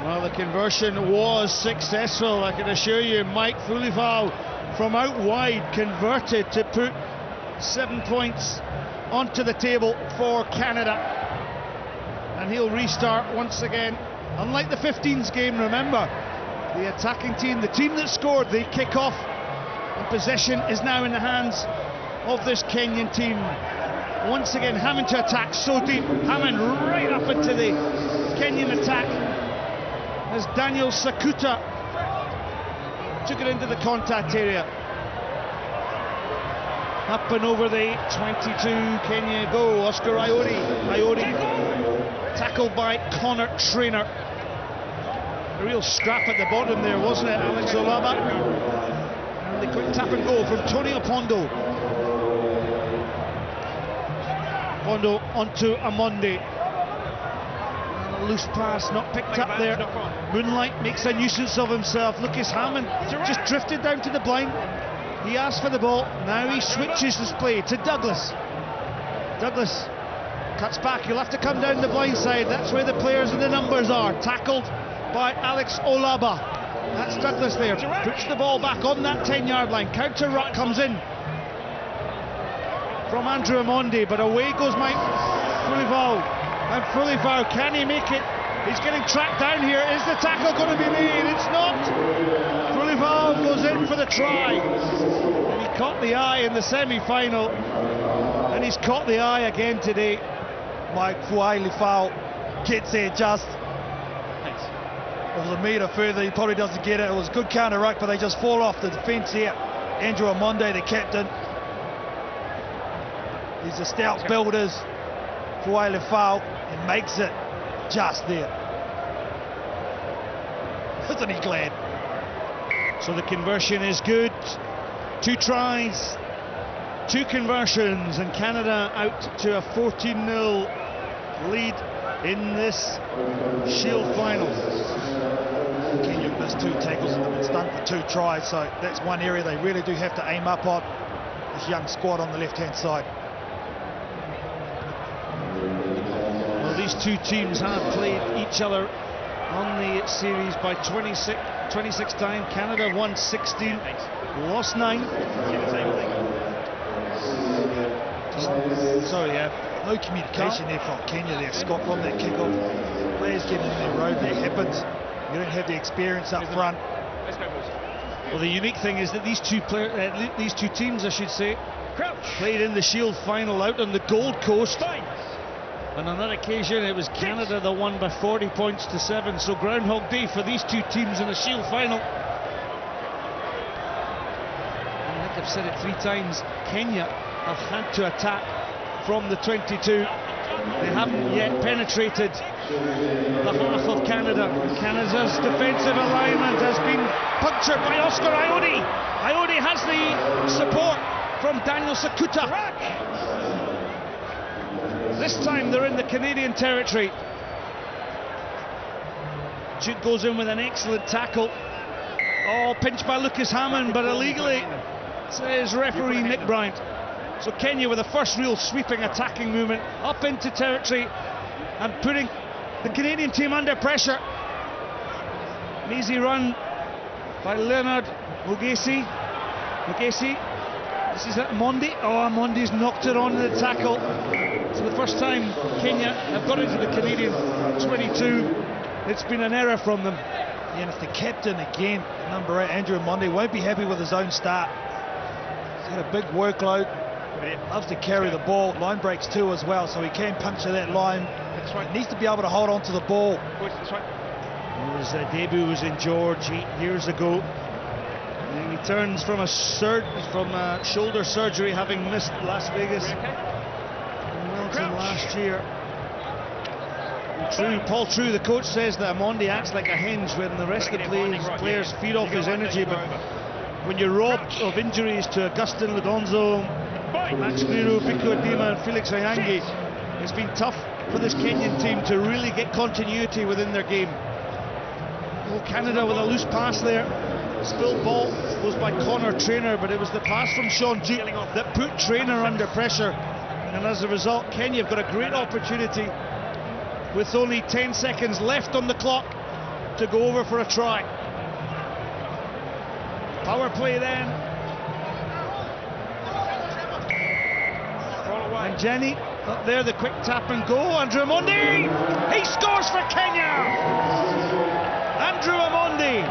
Well, the conversion was successful, I can assure you. Mike Fulivao from out wide converted to put 7 points onto the table for Canada. And he'll restart once again. Unlike the 15s game, remember, the attacking team, the team that scored, they kick off. And possession is now in the hands of this Kenyan team. Once again, having to attack so deep. Hammond right up into the Kenyan attack as Daniel Sakuta took it into the contact area. Up and over the 22, Kenya go. Oscar Iori tackled by Connor Traynor. A real scrap at the bottom there, wasn't it, Alex Olaba? And the quick tap and go from Tony Opondo. Opondo onto Amonde. And a loose pass not picked up there. Moonlight makes a nuisance of himself. Lucas Hammond just drifted down to the blind. He asked for the ball. Now he switches his play to Douglas. Douglas cuts back. He'll have to come down the blind side. That's where the players and the numbers are. Tackled by Alex Olaba. That's Douglas there. Puts the ball back on that 10-yard line. Counter ruck comes in from Andrew Amonde, but away goes Mike Fulivao. And Fulivao, can he make it? He's getting tracked down here. Is the tackle going to be made? It's not. Fulivao goes in for the try. And he caught the eye in the semi-final. And he's caught the eye again today. Mike Fulivao gets there just. It was a metre further, he probably doesn't get it. It was a good counter ruck, but they just fall off the defence here. Andrew Amonde, the captain. He's a stout builders. Fulivao, and makes it just there. Isn't he glad? So the conversion is good. 2 tries, 2 conversions, and Canada out to a 14-0 lead in this Shield final. Kenya missed 2 tackles and been stung for 2 tries, so that's one area they really do have to aim up on. This young squad on the left-hand side. Well, these 2 teams have played each other on the series by 26 times. Canada won 16, lost 9. Sorry, yeah. No communication there from Kenya there, Scott, from that kickoff. Players getting in their road, that happens. You don't have the experience up front. Well, the unique thing is that these two teams, I should say, played in the Shield final out on the Gold Coast. And on that occasion, it was Canada that won by 40 points to 7. So Groundhog Day for these 2 teams in the Shield final. And I think I've said it 3 times. Kenya have had to attack from the 22. They haven't yet penetrated the half of Canada. Canada's defensive alignment has been punctured by Oscar Iori. Iori has the support from Daniel Sakuta. This time they're in the Canadian territory. Duke goes in with an excellent tackle. Oh, pinched by Lucas Hammond, but illegally, says referee Nick Bryant. So Kenya with the first real sweeping attacking movement up into territory and putting the Canadian team under pressure. An easy run by Leonard Mugesi. This is Amonde. Oh, Amonde's knocked it on the tackle. So the first time Kenya have got into the Canadian 22, it's been an error from them. Yeah, and it's the captain again, number 8, Andrew Amonde, won't be happy with his own start. He's had a big workload. He loves to carry the ball. Line breaks too as well, so he can puncture that line. That's right. He needs to be able to hold on to the ball. That's right. His debut was in George 8 years ago. He returns from shoulder surgery, having missed Las Vegas and Wilton last year. Paul True, the coach, says that Amonde acts like a hinge when the rest of the players feed off his energy, but when you're robbed of injuries to Augustin Ledonzo, Max Griru, Biko Adima and Felix Ayangi, it's been tough for this Kenyan team to really get continuity within their game. Oh, Canada with a loose pass there. Spilled ball goes by Connor Traynor, but it was the pass from Sean Duke that put Traynor under pressure, and as a result Kenya have got a great opportunity with only 10 seconds left on the clock to go over for a try. Power play then. And Jenny up there, the quick tap and go. Andrew Amondi, he scores for Kenya. Andrew Amondi.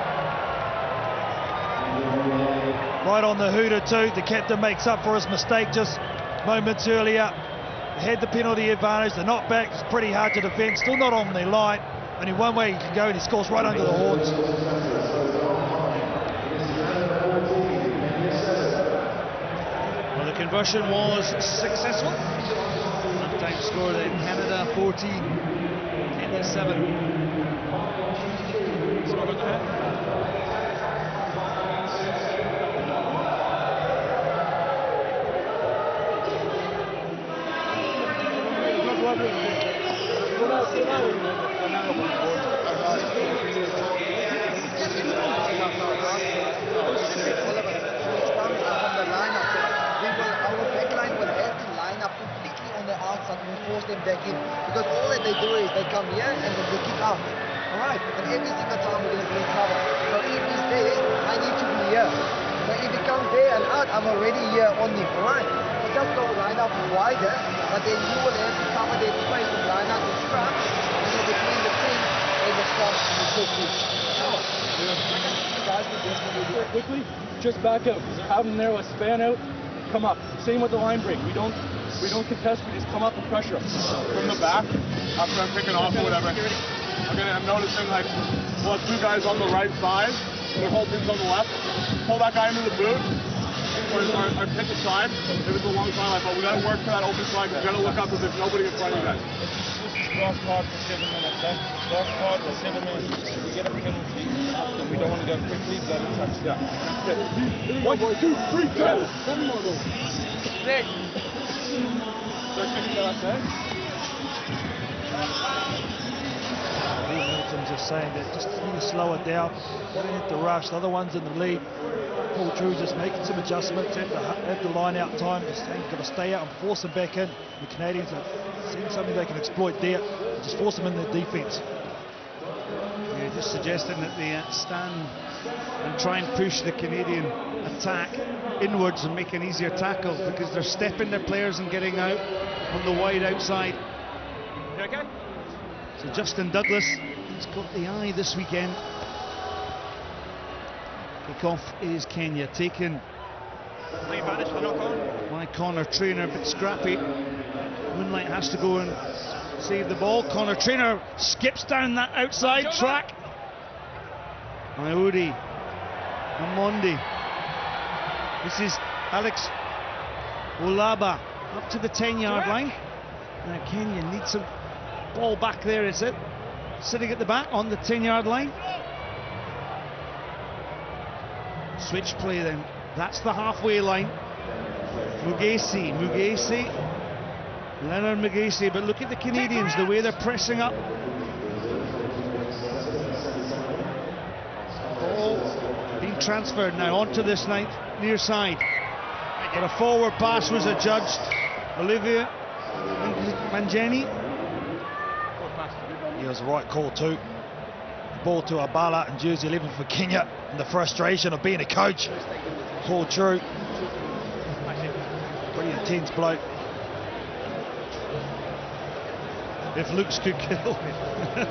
Right on the hooter too. The captain makes up for his mistake just moments earlier. They had the penalty advantage. The knockback is pretty hard to defend. Still not on their line. Only one way he can go, and he scores right under the horns. Well, the conversion was successful. Half-time score then, Canada 14, Kenya 7. Force them back in, because all that they do is they come here and then they kick out. Alright, and every single time we're going to play cover. So if he's there, I need to be here. So if he comes there and out, I'm already here on him. Alright, so just go line up wider, but then you will have to cover that space and line up the scrum, and then between the team and the scrum and the quickly. Quickly, just back out. Have them there, let's span out, come up. Same with the line break. We don't contest, we just come up and pressure from the back after I'm picking off or whatever. I'm noticing like, well, two guys on the right side, their whole team's on the left. Pull that guy into the boot, or pick the side. If it's a long side, but we gotta work for that open side. We gotta look up because there's nobody in front of you guys. Cross hard for 7 minutes, eh? Cross hard for 7 minutes. If we get a penalty, and we don't want to go quickly, let it touch down. 1, 2, 3, go! 7 more goals. 6. Milton's just saying that just need to slow it down. Don't have to rush. The other ones in the lead. Paul Drew just making some adjustments at the line out time. Just saying got to stay out and force them back in. The Canadians are seeing something they can exploit there. Just force them in their defence. Yeah, just suggesting that they stand and try and push the Canadian attack inwards and make an easier tackle, because they're stepping their players and getting out on the wide outside. You okay? So Justin Douglas, he's got the eye this weekend. Kick-off is Kenya, taken by Connor Traynor, a bit scrappy. Moonlight has to go and save the ball. Connor Traynor skips down that outside track. Iodi, Amondi. This is Alex Olaba up to the 10-yard line. Now Kenya needs some ball back there, is it? Sitting at the back on the 10-yard line. Switch play then. That's the halfway line. Mugesi, Leonard Mugesi, but look at the Canadians, the way they're pressing up. Ball being transferred now onto this near side. But a forward pass was adjudged. Olivia Mangeni. He was the right call too. The ball to Abala and jersey 11 for Kenya, and the frustration of being a coach. Paul Drew, pretty intense bloke. If looks could kill him.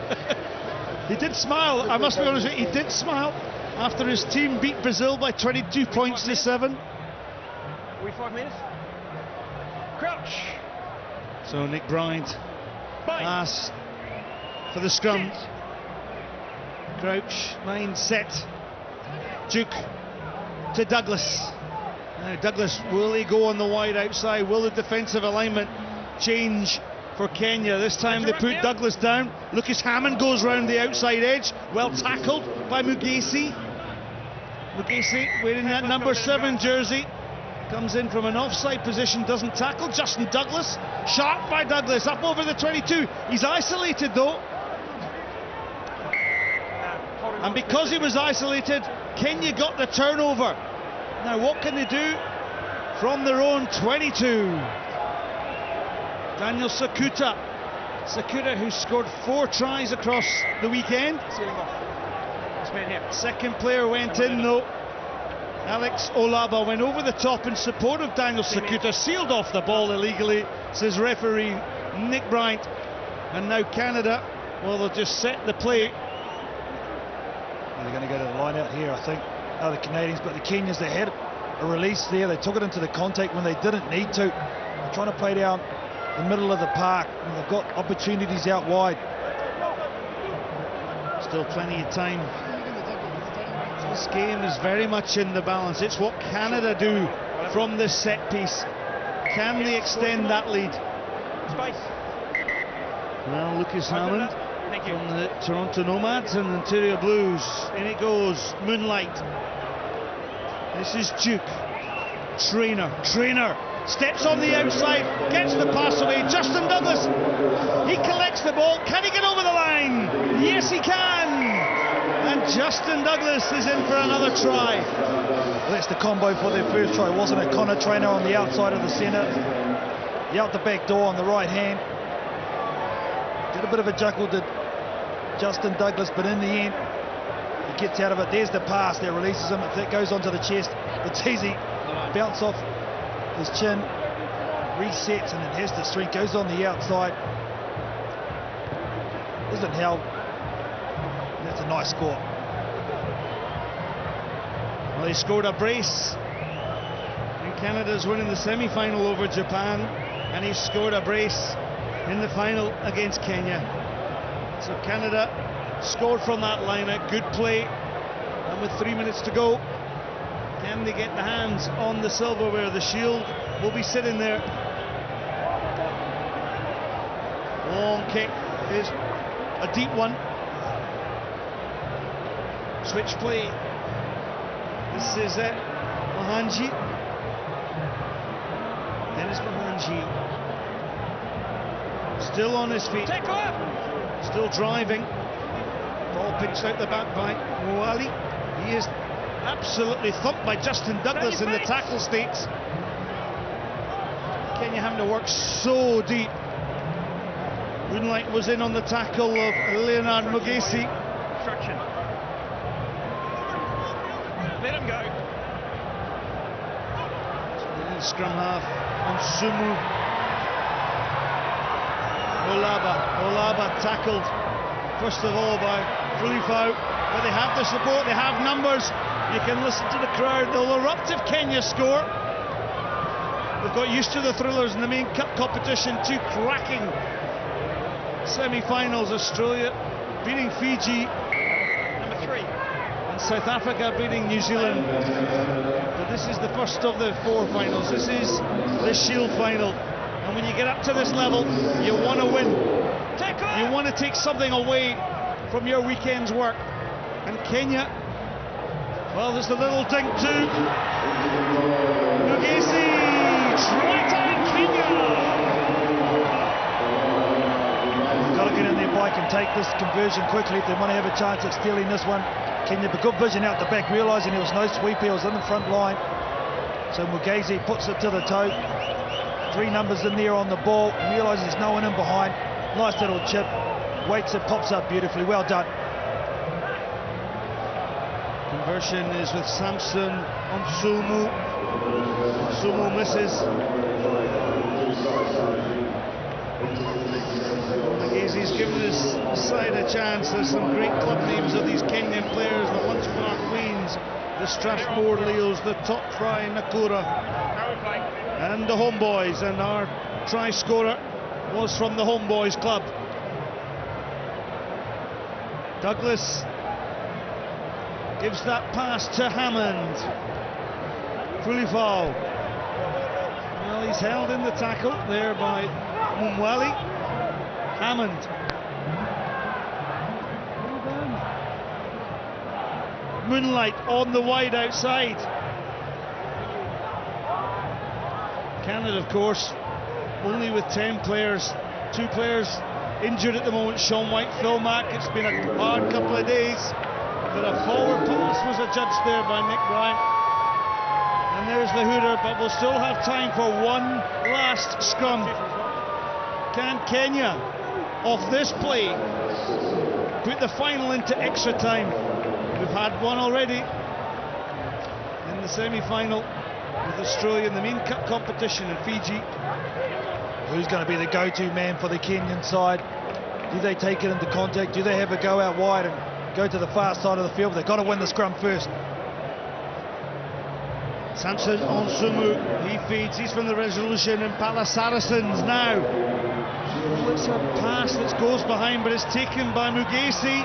He did smile, I must be honest with you, he did smile after his team beat Brazil by 22 points to 7. We 5 minutes? Crouch! So Nick Bryant pass for the scrum. Crouch, line set. Duke to Douglas. Now Douglas, will he go on the wide outside? Will the defensive alignment change for Kenya? This time they put Douglas down. Lucas Hammond goes round the outside edge. Well tackled by Mugesi. Mugesi wearing that number 7 jersey. Comes in from an offside position, doesn't tackle. Justin Douglas, sharp by Douglas, up over the 22. He's isolated though. And because he was isolated, Kenya got the turnover. Now what can they do from their own 22? Daniel Sakuta, who scored 4 tries across the weekend. Second player went in though. Alex Olaba went over the top in support of Daniel Sakuta, sealed off the ball illegally, says referee Nick Bryant. And now Canada, well, they'll just set the play. They're going to go to the line out here, I think. Now the Canadians, but the Kenyans, they had a release there. They took it into the contact when they didn't need to. They're trying to play down the middle of the park, and they've got opportunities out wide. Still plenty of time. This game is very much in the balance. It's what Canada do from this set piece. Can they extend that lead? Well, Lucas Hammond from the Toronto Nomads and Ontario Blues. In it goes, Moonlight. This is Duke. Trainer steps on the outside, gets the pass away. Justin Douglas, he collects the ball. Can he get over the line? Yes, he can. And Justin Douglas is in for another try. Well, that's the combo for their first try, wasn't it? Connor Trainer on the outside of the centre, out the back door on the right hand. Did a bit of a juggle to Justin Douglas, but in the end, he gets out of it. There's the pass that releases him. If that goes onto the chest, it's easy. Bounce off his chin, resets, and it has the strength. Goes on the outside. Isn't how. That's a nice score. Well, he scored a brace. And Canada's winning the semi-final over Japan, and he scored a brace in the final against Kenya. So Canada scored from that line out. Good play. And with 3 minutes to go, can they get the hands on the silverware? The shield will be sitting there. Long kick is a deep one. Switch play. This is it. Mahanji. Dennis Mahanji. Still on his feet. Still driving. Ball pinched out the back by Muali. He is absolutely thumped by Justin Douglas in the tackle stakes. Kenya having to work so deep. Moonlight was in on the tackle of Leonard Mugesi. Let him go. Scrum half on Sumu. Olaba tackled first of all by Fulifau, but they have the support, they have numbers. You can listen to the crowd. They'll erupt if Kenya score. They've got used to the thrillers in the main cup competition. Two cracking semi-finals. Australia beating Fiji, Number 3. and South Africa beating New Zealand. But this is the first of the 4 finals. This is the Shield final. And when you get up to this level, you want to win. You want to take something away from your weekend's work. And Kenya, well, there's the little dink too. Mugesi, try time Kenya. Got to get in their bike and take this conversion quickly if they want to have a chance at stealing this one. Kenya, but good vision out the back, realising there was no sweep, he was in the front line. So Mugesi puts it to the toe. 3 numbers in there on the ball, realises there's no one in behind. Nice little chip, waits it, pops up beautifully. Well done. Conversion is with Samson on Sumu. Sumu misses. Mugesi's given his side a chance. There's some great club names of these Kenyan players: the Lunch Park Queens, the Strathmore Leos, the Top Fry Nakura, and the Homeboys. And our try scorer was from the Homeboys club. Douglas gives that pass to Hammond. Fulifau. Well, he's held in the tackle there by Mumwali. Hammond. Moonlight on the wide outside. Canada, of course, only with 10 players. 2 players injured at the moment, Sean White, Phil Mack. It's been a hard couple of days, but a forward pass was adjudged there by Nick Bryant. And there's the hooter, but we'll still have time for one last scrum. Can Kenya, off this play, put the final into extra time We've had one already in the semi-final with Australia in the main cup competition in Fiji. Who's going to be the go-to man for the Kenyan side? Do they take it into contact? Do they have a go out wide and go to the far side of the field? They've got to win the scrum first. Sanchez Onsumu, he feeds, he's from the Resolution Impala Saracens now. Oh, it's a pass that goes behind, but it's taken by Mugesi.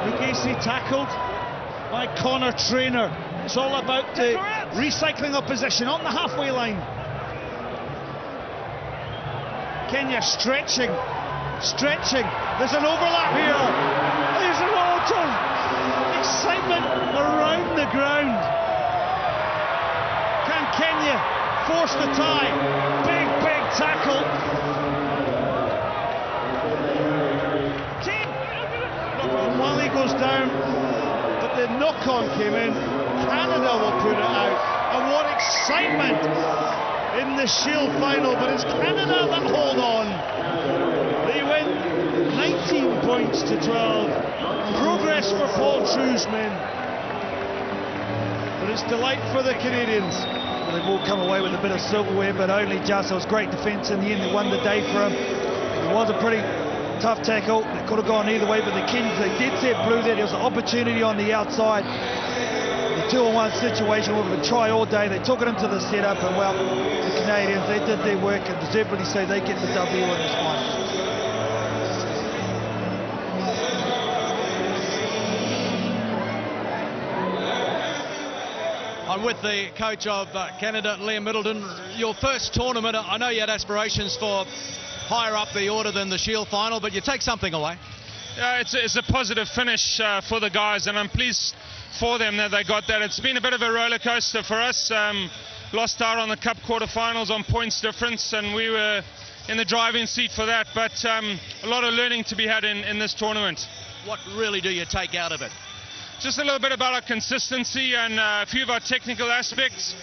Mugesi tackled by Connor Traynor. It's all about the recycling of possession on the halfway line. Kenya stretching. There's an overlap here. There's an auto. Excitement around the ground. Can Kenya force the tie? Big tackle. While he goes down, but the knock-on came in. Canada will put it out. And what excitement in the Shield final, but it's Canada that hold on. They win 19 points to 12. Progress for Paul True's men. But it's delight for the Canadians. Well, they've all come away with a bit of silverware, but only just. It was great defence in the end that won the day for him. It was a pretty tough tackle. It could have gone either way, but the Kings, they did set blue there. There was an opportunity on the outside. The 2-on-1 situation would have been try all day. They took it into the setup, and well, the Canadians, they did their work, and deservedly so they get the W in this final. I'm with the coach of Canada, Liam Middleton. Your first tournament, I know you had aspirations for higher up the order than the Shield final, but you take something away. Yeah, it's a positive finish for the guys, and I'm pleased for them that they got that. It's been a bit of a roller coaster for us. Lost out on the Cup quarterfinals on points difference, and we were in the driving seat for that, but a lot of learning to be had in this tournament. What really do you take out of it? Just a little bit about our consistency and a few of our technical aspects.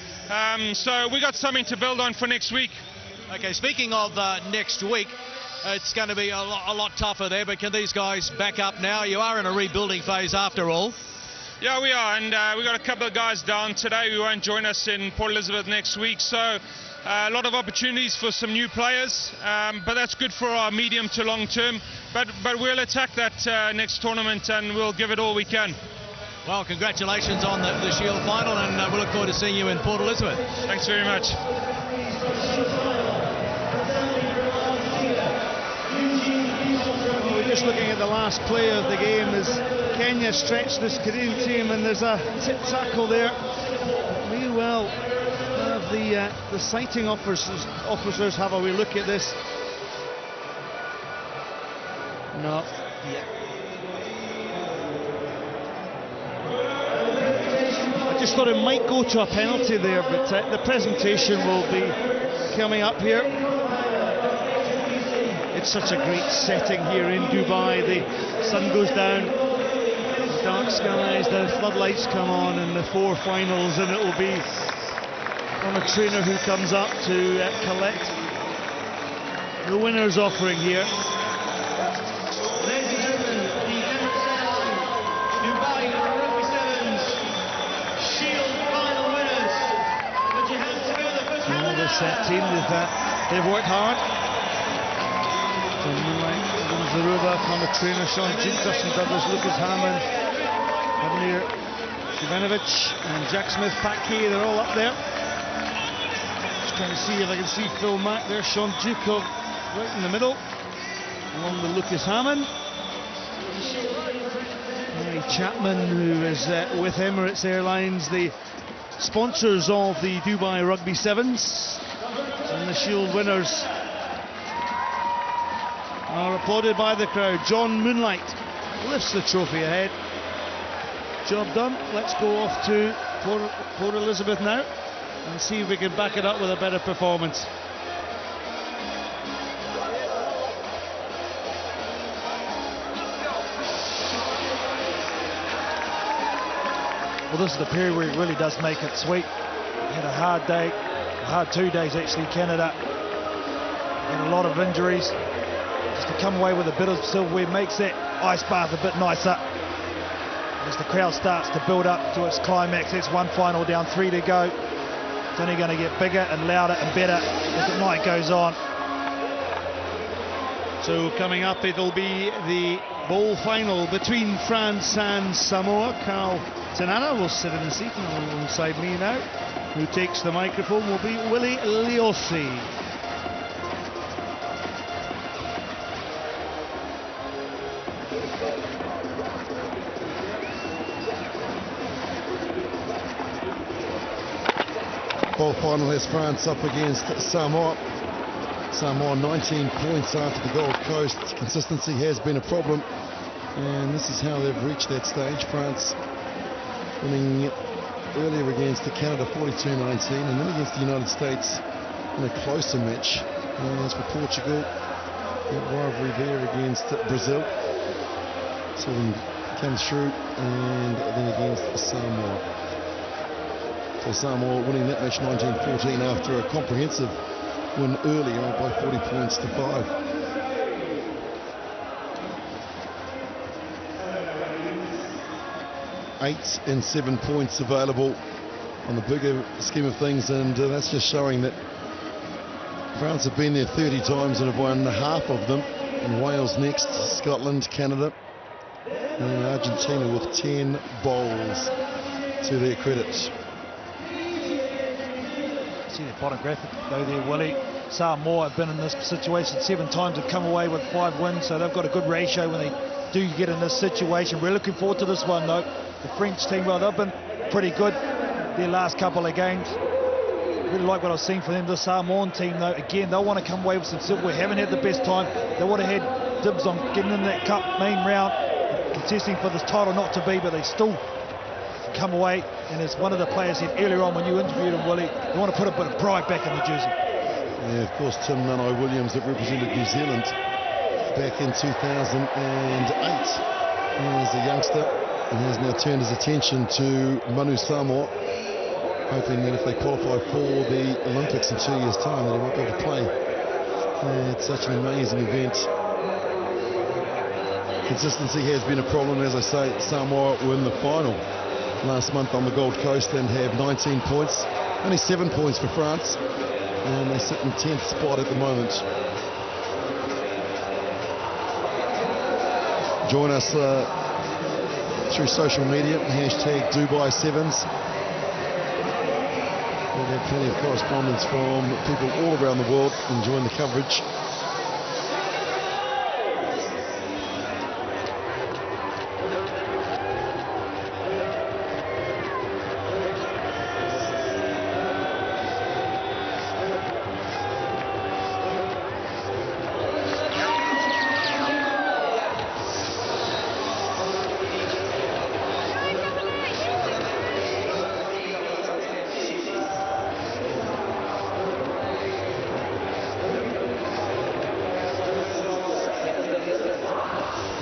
So we got something to build on for next week. Okay, speaking of next week, it's going to be a lot tougher there, but can these guys back up now? You are in a rebuilding phase after all. Yeah, we are, and we got a couple of guys down today who won't join us in Port Elizabeth next week, so a lot of opportunities for some new players, but that's good for our medium to long term, but we'll attack that next tournament and we'll give it all we can. Well, congratulations on the Shield final, and we look forward to seeing you in Port Elizabeth. Thanks very much. Well, we're just looking at the last play of the game as Kenya stretched this Canadian team, and there's a tip tackle there. We will have the sighting officers have a wee look at this. No. Yeah. I just thought it might go to a penalty there, but the presentation will be coming up here. It's such a great setting here in Dubai. The sun goes down, the dark skies, the floodlights come on in the 4 finals, and it will be on a trainer who comes up to collect the winner's offering here. Ladies and gentlemen, the Dubai Rugby Sevens Shield final winners. Put your hands together for Canada. This team, they've worked hard. Zaruba, Connor Traynor, Sean Duke, Dustin Douglas, Lucas Hammond, Vladimir Shivanovic, and Jack Smith, Pat Kay, they're all up there. Just trying to see if I can see Phil Mack there, Sean Duke right in the middle, along with Lucas Hammond. Mary Chapman, who is with Emirates Airlines, the sponsors of the Dubai Rugby Sevens, and the Shield winners are applauded by the crowd. John Moonlight lifts the trophy ahead. Job done. Let's go off to Port Elizabeth now and see if we can back it up with a better performance. Well, this is the period where it really does make it sweet. Had a hard day, a hard 2 days actually, Canada. And a lot of injuries. Just to come away with a bit of silverware makes that ice bath a bit nicer. As the crowd starts to build up to its climax, that's one final down, 3 to go. It's only going to get bigger and louder and better as the night goes on. So coming up, it'll be the bowl final between France and Samoa. Carl Tanana will sit in the seat, and alongside me now, who takes the microphone, will be Willie Leosi. Bowl final has France up against Samoa. Samoa 19 points after the Gold Coast. Consistency has been a problem, and this is how they've reached that stage. France winning earlier against Canada 42-19, and then against the United States in a closer match. And as for Portugal, that rivalry there against Brazil, so then comes through, and then against Samoa. So Samoa winning that match 19-14 after a comprehensive win earlier by 40 points to 5. Eight and 7 points available on the bigger scheme of things, and that's just showing that France have been there 30 times and have won half of them. And Wales next, Scotland, Canada, and Argentina with 10 bowls to their credit. See the bottom graphic though there, Willie. Samoa have been in this situation 7 times, have come away with 5 wins, so they've got a good ratio when they do get in this situation. We're looking forward to this one though. The French team, well, they've been pretty good their last couple of games. Really like what I've seen from them. The Samoan team though, again, they'll want to come away with some silver. We haven't had the best time. They would have had dibs on getting in that cup main round, contesting for this title, not to be, but they still come away. And as one of the players said earlier on when you interviewed him, Willie, they want to put a bit of pride back in the jersey. Yeah, of course, Tim Nanaai-Williams that represented New Zealand back in 2008 as a youngster, and has now turned his attention to Manu Samoa, hoping that if they qualify for the Olympics in 2 years' time, that he won't be able to play. It's such an amazing event. Consistency has been a problem, as I say. Samoa were in the final last month on the Gold Coast and have 19 points, only 7 points for France, and they sit in 10th spot at the moment. Join us through social media, hashtag Dubai7s. We've had plenty of correspondence from people all around the world enjoying the coverage.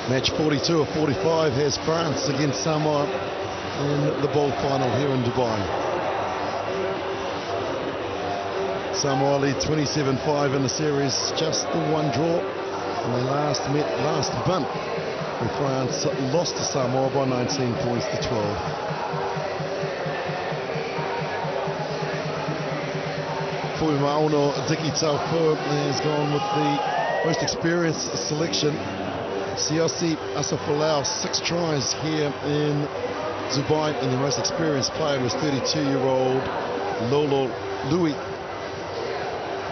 Match 42 of 45 has France against Samoa in the bowl final here in Dubai. Samoa lead 27-5 in the series, just the one draw, and they last met last month when France lost to Samoa by 19 points to 12. Fuimaono Diki Taupo has gone with the most experienced selection. Siossi Asafalau, 6 tries here in Dubai, and the most experienced player was 32-year-old Lolo Louis.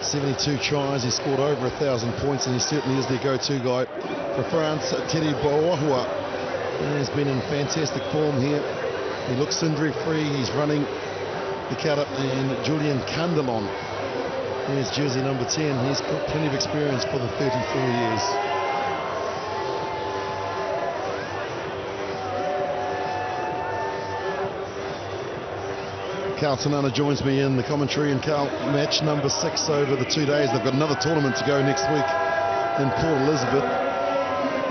72 tries, he scored over 1,000 points, and he certainly is their go-to guy. For France, Teddy Boahua has been in fantastic form here. He looks injury-free, he's running the cutter, and Julian Candelon, here's jersey number 10, he's got plenty of experience for the 34 years. Carl Tanana joins me in the commentary, and Carl, match number 6 over the 2 days. They've got another tournament to go next week in Port Elizabeth.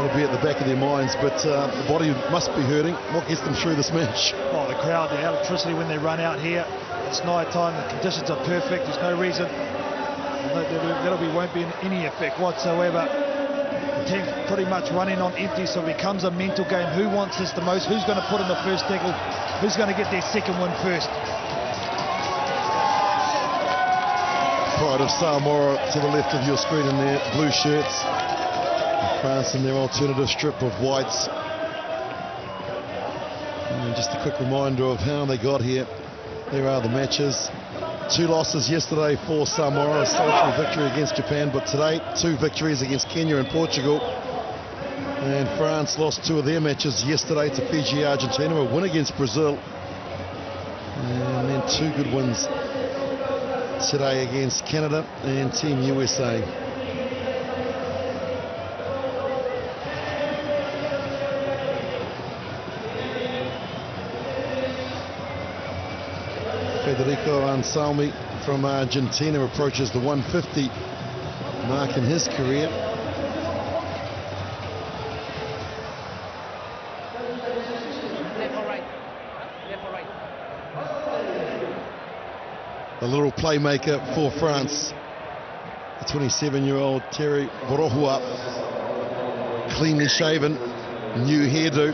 It'll be at the back of their minds, but the body must be hurting. What gets them through this match? Oh, the crowd, the electricity when they run out here. It's night time, the conditions are perfect. There's no reason won't be any effect whatsoever. The team's pretty much running on empty, so it becomes a mental game. Who wants this the most? Who's going to put in the first tackle? Who's going to get their second one first? Pride of Samoa to the left of your screen in their blue shirts. France in their alternative strip of whites. And just a quick reminder of how they got here. There are the matches. 2 losses yesterday for Samoa, a solitary victory against Japan, but today 2 victories against Kenya and Portugal. And France lost 2 of their matches yesterday to Fiji, Argentina, a win against Brazil, and then 2 good wins today against Canada and Team USA. Federico Anselmi from Argentina approaches the 150 mark in his career. The little playmaker for France, the 27-year-old Terry Borohua, cleanly shaven, new hairdo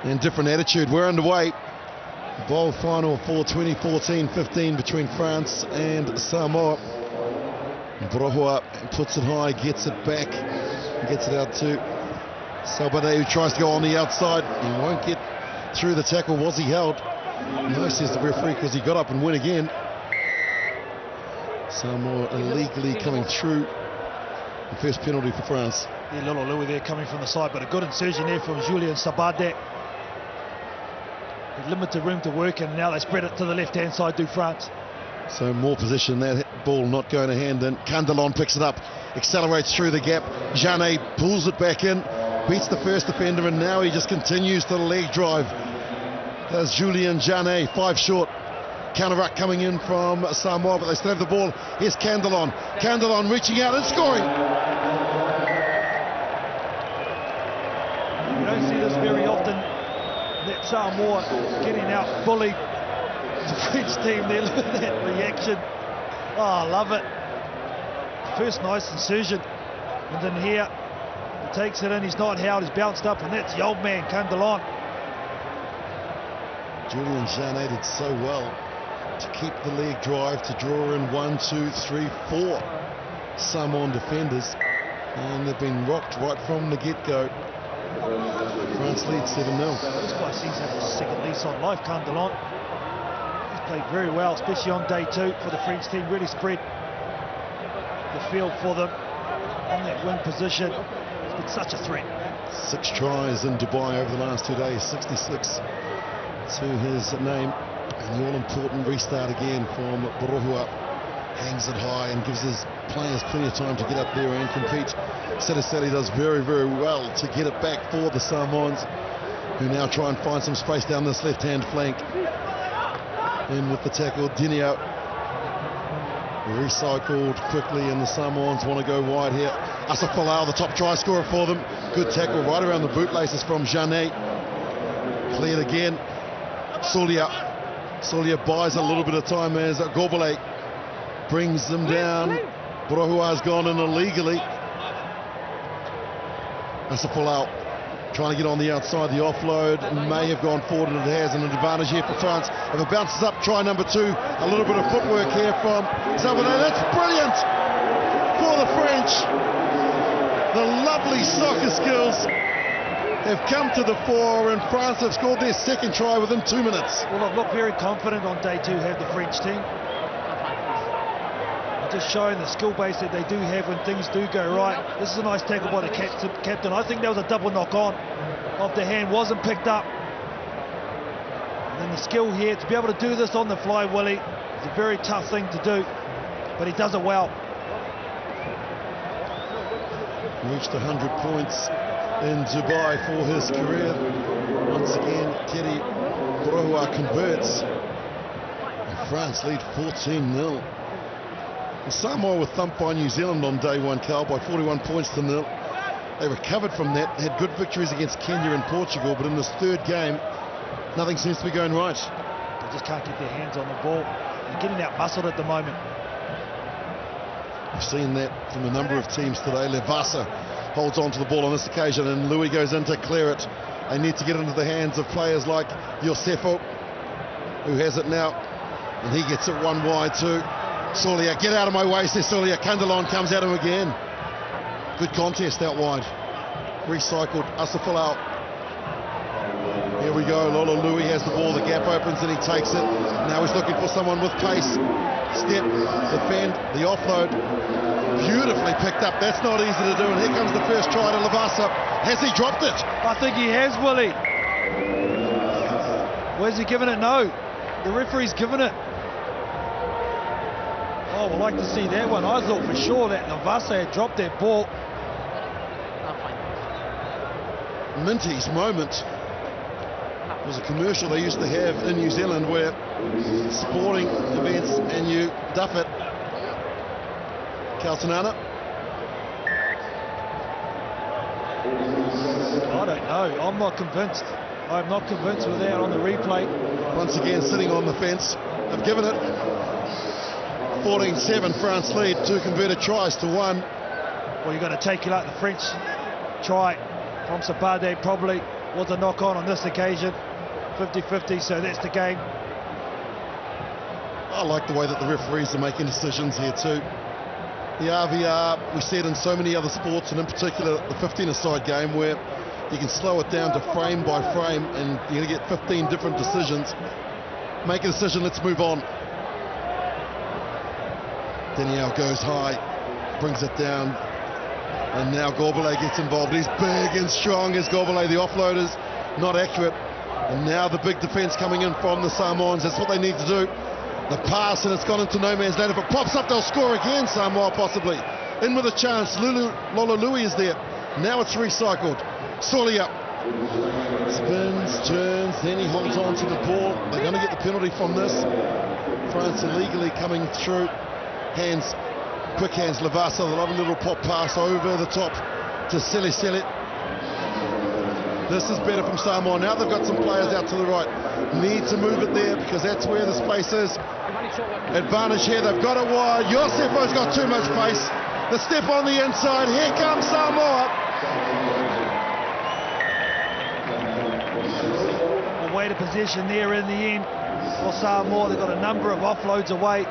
and different attitude. We're underway. Bowl final for 2014-15 between France and Samoa. Borohua puts it high, gets it back, gets it out to Salbade, who tries to go on the outside. He won't get through the tackle. Was he held? No, says the referee, because he got up and went again. Samoa illegally coming through. The first penalty for France. Yeah, Lolo Louis there coming from the side, but a good insertion there from Julian Sabade. Limited room to work, and now they spread it to the left-hand side to France. So more position, that ball not going to hand in. Candelon picks it up, accelerates through the gap. Janet pulls it back in, beats the first defender, and now he just continues to the leg drive. There's Julian Janet, 5 short. Counter-ruck coming in from Samoa, but they still have the ball. Here's Candelon. Candelon reaching out and scoring. You don't see this very often. That Samoa getting out bullied. The French team there, look at that reaction. Oh, I love it. First nice incision, and then here he takes it in. He's not held, he's bounced up, and that's the old man Candelon. Julian Janet did so well to keep the leg drive, to draw in 1, 2, 3, 4 Samoan defenders, and they've been rocked right from the get-go. France leads 7-0. This guy seems to have a second lease on life, Candelon. He's played very well, especially on day 2 for the French team. Really spread the field for them on that wing position. He's been such a threat. 6 tries in Dubai over the last 2 days, 66 to his name. And the all-important restart again from Borohua. Hangs it high and gives his players plenty of time to get up there and compete. Sediseli does very, very well to get it back for the Samoans, who now try and find some space down this left-hand flank. In with the tackle, Dinio recycled quickly, and the Samoans want to go wide here. Asa Folau, the top try scorer for them. Good tackle right around the bootlaces from Janet. Cleared again. Solia buys a little bit of time as Gorbele brings them down. Borohua's gone in illegally. Asa Folau trying to get on the outside. The offload may have gone forward, and it has an advantage here for France. If it bounces up, try number 2. A little bit of footwork here from Salvador. That's brilliant for the French. The lovely soccer skills have come to the fore, and France have scored their second try within 2 minutes. Well, I've looked very confident on day 2, have the French team. Just showing the skill base that they do have when things do go right. This is a nice tackle by the captain. I think there was a double knock on of the hand, wasn't picked up. And then the skill here to be able to do this on the fly, Willie, is a very tough thing to do, but he does it well. Reached 100 points in Dubai for his career. Once again, Terry Borohua converts. And France lead 14-0. Samoa were thumped by New Zealand on day 1, Carl, by 41 points to 0. They recovered from that, had good victories against Kenya and Portugal, but in this third game, nothing seems to be going right. They just can't get their hands on the ball. They're getting out-muscled at the moment. We've seen that from a number of teams today. Levasa holds on to the ball on this occasion, and Louis goes in to clear it. They need to get into the hands of players like Josefo, who has it now, and he gets it one wide to Solia. Get out of my way, says Solia. Candalon comes at him again. Good contest out wide. Recycled, Asafalau. Here we go, Lolo Louis has the ball, the gap opens and he takes it. Now he's looking for someone with pace. Step, defend, the offload. Beautifully picked up, that's not easy to do, and here comes the first try to Lavasa. Has he dropped it? I think he has, Willie. Where's he giving it? No. The referee's given it. Oh, we'd like to see that one. I thought for sure that Lavasa had dropped that ball. Minty's moment was a commercial they used to have in New Zealand where sporting events and you duff it. Kaltanana. I don't know. I'm not convinced. I'm not convinced with that on the replay. Once again sitting on the fence. They've given it. 14-7 France lead, 2 converted tries to 1. Well, you're going to take it out the French try from Sabade. Probably was a knock on this occasion. 50-50, so that's the game. I like the way that the referees are making decisions here too. The RVR, we see it in so many other sports, and in particular the 15-a-side game, where you can slow it down to frame by frame and you're going to get 15 different decisions. Make a decision, let's move on. Daniel goes high, brings it down, and now Gorbele gets involved. He's big and strong as Gorbele. The offload is not accurate, and now the big defence coming in from the Samoans. That's what they need to do. The pass, and it's gone into no man's land. If it pops up, they'll score again, Samoa possibly. In with a chance, Lolo Louis is there. Now it's recycled. Solia spins, turns, then he holds on to the ball. They're going to get the penalty from this. France illegally coming through. Hands, quick hands, Lavasa, the lovely little pop pass over the top to Sele. This is better from Samoa. Now they've got some players out to the right. Need to move it there because that's where the space is. Advantage here, they've got it wide. Josefo's got too much pace. The step on the inside, here comes Samoa. A way to possession there in the end for Samoa. They've got a number of offloads away.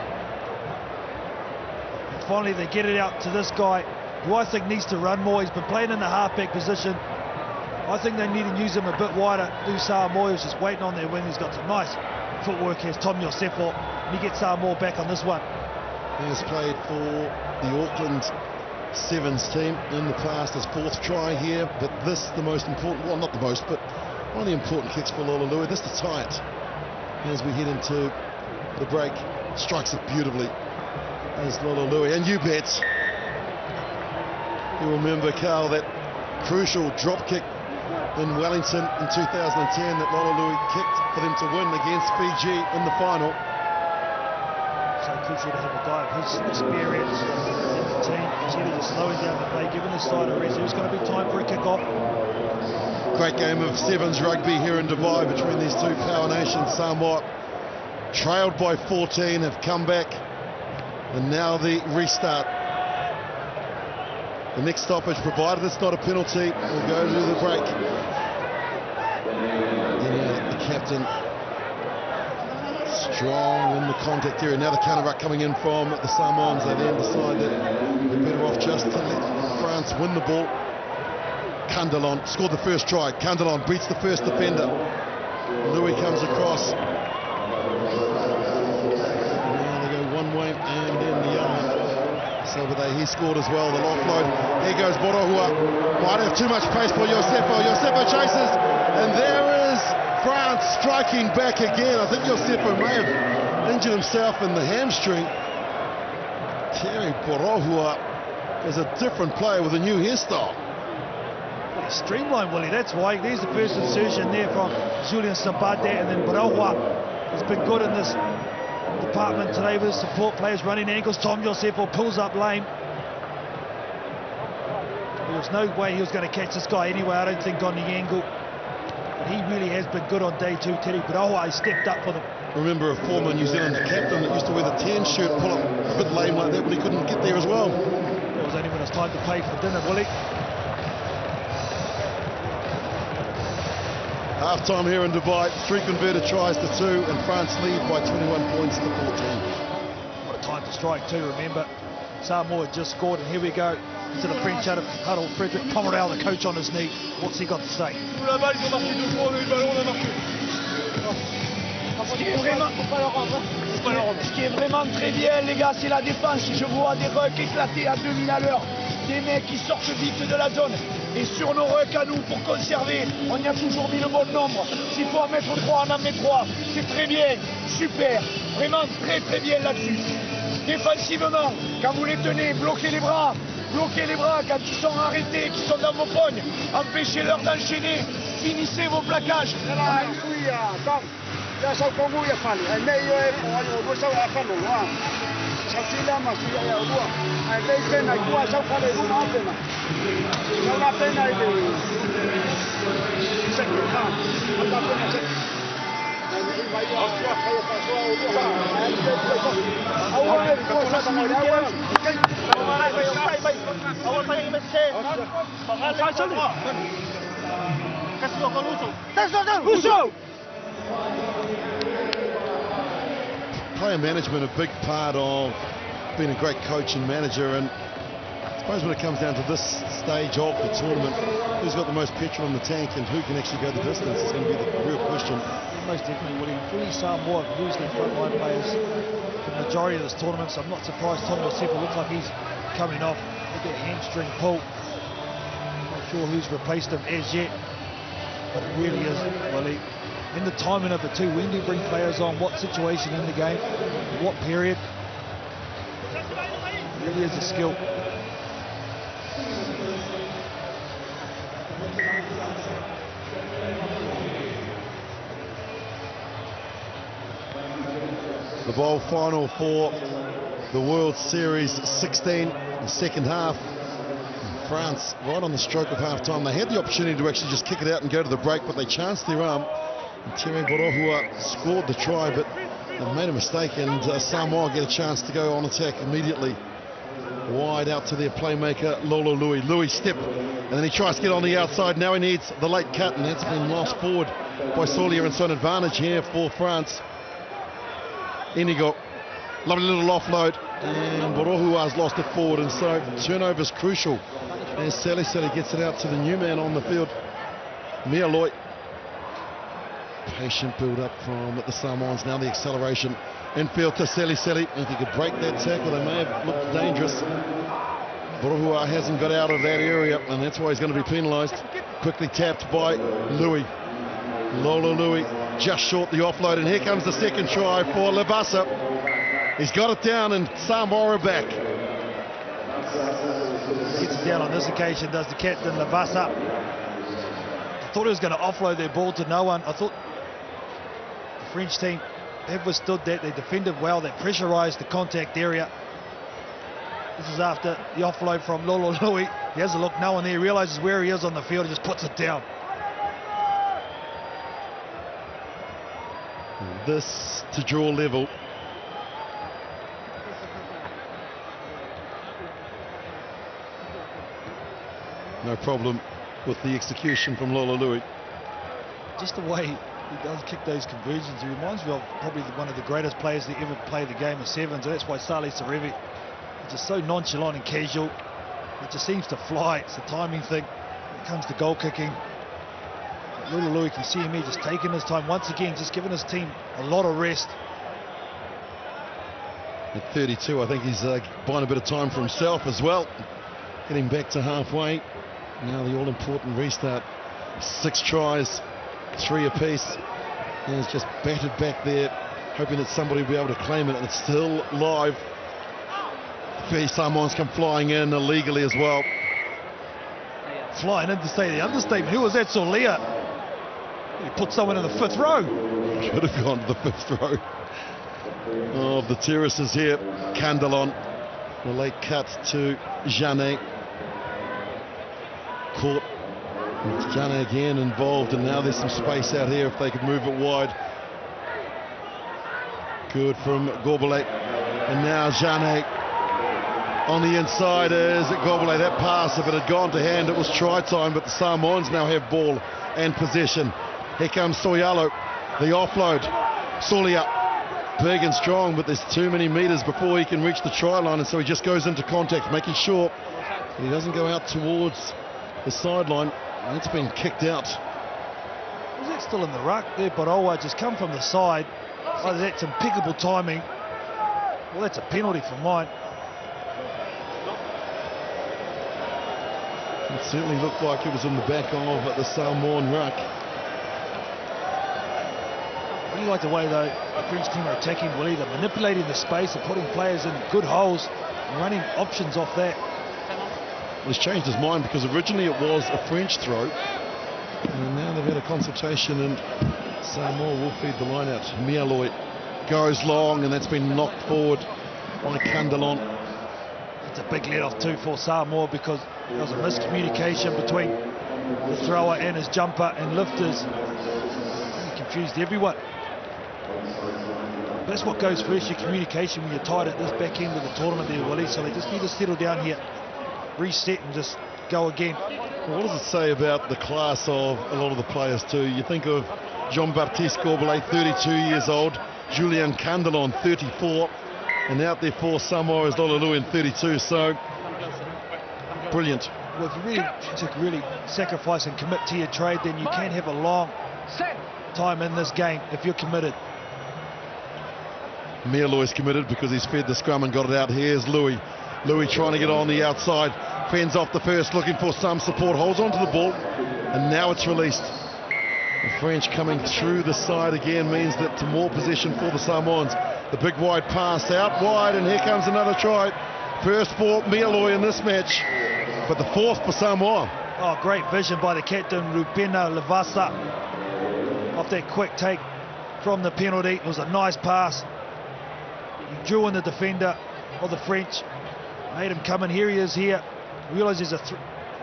And finally they get it out to this guy, who I think needs to run more. He's been playing in the halfback position. I think they need to use him a bit wider. Do Samoa, who's just waiting on their wing. He's got some nice footwork here, Tom Josefo, and he gets Samoa back on this one. He has played for the Auckland Sevens team in the past, his 4th try here, but this the most important, well not the most, but one of the important kicks for Lolo Louis. This to tie it as we head into the break. Strikes it beautifully as Lolo Louis, and you bet you remember, Carl, that crucial drop kick in Wellington in 2010 that Lolo Louis kicked for them to win against Fiji in the final. So crucial to have a guy of his experience in the team. Instead of just slowing down the play, giving the side a rest. There's going to be time for a kick-off. Great game of sevens rugby here in Dubai between these two power nations. Samoa trailed by 14, have come back, and now the restart. The next stoppage, provided it's not a penalty, will go to the break. The captain strong in the contact area. Now the counter ruck coming in from the Samoans. They then decide that they're better off just to let France win the ball. Candalon scored the first try. Candalon beats the first defender. Louis comes across. Now they go one way and then the other. He scored as well, the offload. Here goes Borohua. Might have too much pace for Josefo. Josefo chases, and there is France striking back again. I think Josefo may have injured himself in the hamstring. Terry Borohua is a different player with a new hairstyle. Streamline, Willie, that's why. There's the first insertion there from Julian Sabade, and then Borohua has been good in this department today with support players running angles. Tom Josefo pulls up lane. There was no way he was going to catch this guy anyway, I don't think, on the angle. But he really has been good on day 2. Teddy Borohua stepped up for them. Remember a former New Zealand captain that used to wear the 10 shirt, pull up a bit lame like that, but he couldn't get there as well. It was only when it's time to pay for dinner, Willie. Half-time here in Dubai, 3 converted tries to 2, and France lead by 21 points to 14. What a time to strike too, remember. Samoa just scored, and here we go into the French huddle. Frederick Pomerel, the coach, on his knee. What's he got to say? Ce qui est vraiment très bien, les gars, c'est la défense. Je vois des rucks éclater à 2000 à l'heure. Des mecs qui sortent vite de la zone. Et sur nos rucks à nous, pour conserver, on y a toujours mis le bon nombre. S'il faut en mettre 3, on en met 3. C'est très bien, super. Vraiment très très bien là-dessus. Défensivement, quand vous les tenez, bloquez les bras. Bloquez les bras quand ils sont arrêtés, qu'ils sont dans vos pognes. Empêchez-leur d'enchaîner. Finissez vos plaquages. Player management a big part of being a great coach and manager, and I suppose when it comes down to this stage of the tournament, who's got the most petrol in the tank and who can actually go the distance is going to be the real question. Most definitely, William. Fully Samoa have used their frontline players for the majority of this tournament, so I'm not surprised Tommy Osefa looks like he's coming off with that hamstring pull. Not sure who's replaced him as yet, but it really is, Willie. In the timing of the two, when do you bring players on, what situation in the game, what period? It really is a skill. The bowl final for the World Series 16, the second half. France right on the stroke of half-time. They had the opportunity to actually just kick it out and go to the break, but they chanced their arm. And Thierry Borohua scored the try, but they made a mistake, and Samoa get a chance to go on attack immediately. Wide out to their playmaker, Lolo Louis. Louis step, and then he tries to get on the outside. Now he needs the late cut, and that's been lost forward by Solier, and so an advantage here for France. Inigo, lovely little offload, and Borohua's lost it forward, and so turnover's crucial. And Sally gets it out to the new man on the field, Mialoy. Patient build up from the Samoans, now the acceleration. Infield to Sally. If he could break that tackle, they may have looked dangerous. Borohua hasn't got out of that area, and that's why he's going to be penalised. Quickly tapped by Louis. Lolo Louis just short the offload, and here comes the second try for Labasa. He's got it down, and Samoa are back. Gets it down on this occasion, does the captain, Labasa. I thought he was going to offload their ball to no one. I thought the French team have withstood that. They defended well, they pressurised the contact area. This is after the offload from Lolo Louis. He has a look, no one there, realises where he is on the field, and just puts it down. This to draw level. No problem with the execution from Lolo Louis. Just the way he does kick those conversions, he reminds me of probably one of the greatest players that ever played the game of sevens, and that's why Salih Sarevi is just so nonchalant and casual. It just seems to fly. It's the timing thing when it comes to goal kicking. Lolo Louis, can see him here just taking his time once again, just giving his team a lot of rest. At 32, I think he's buying a bit of time for himself as well. Getting back to halfway. Now the all-important restart. 6 tries, 3 apiece. And he's just batted back there, hoping that somebody will be able to claim it, and it's still live. The Samoans come flying in illegally as well. Flying in to say the understatement. Who was that? Solia. He put someone in the 5th row. Should have gone to the 5th row of the terraces here. Candelon. The late cut to Janet. Caught. It's Janet again involved, and now there's some space out here if they could move it wide. Good from Gorbele. And now Janet on the inside is Gorbele. That pass, if it had gone to hand, it was try time, but the Samoans now have ball and possession. Here comes Soyalo, the offload. Solia, big and strong, but there's too many meters before he can reach the try line, and so he just goes into contact, making sure he doesn't go out towards the sideline. It's been kicked out. Was that still in the ruck there? But just come from the side. Oh, that's impeccable timing. Well, that's a penalty for mine. It certainly looked like it was in the back of the Samoan ruck. I really like the way, though, the French team are attacking, Willie. They're manipulating the space and putting players in good holes and running options off that. Well, he's changed his mind because originally it was a French throw. And now they've had a consultation and Samoa will feed the line out. Mialoi goes long and that's been knocked forward by Candelon. It's a big let-off too for Samoa because there was a miscommunication between the thrower and his jumper and lifters. He confused everyone. That's what goes first, your communication, when you're tied at this back end of the tournament there, Willie. So they just need to settle down here, reset and just go again. Well, what does it say about the class of a lot of the players too? You think of Jean-Baptiste Corbelay, 32 years old, Julien Candelon, 34, and out there for Samoa is Lololuin, 32, so brilliant. Well, if you really sacrifice and commit to your trade, then you can have a long time in this game if you're committed. Mialoi's committed because he's fed the scrum and got it out. Here's Louis. Louis trying to get on the outside, fends off the first, looking for some support, holds onto the ball, and now it's released. The French coming through the side again means that more possession for the Samoans. The big wide pass out wide, and here comes another try. First for Mialoi in this match, but the fourth for Samoa. Oh, great vision by the captain, Rubena Levasa. Off that quick take from the penalty. It was a nice pass. He drew in the defender of the French. Made him come in. Here he is here. Realised there's a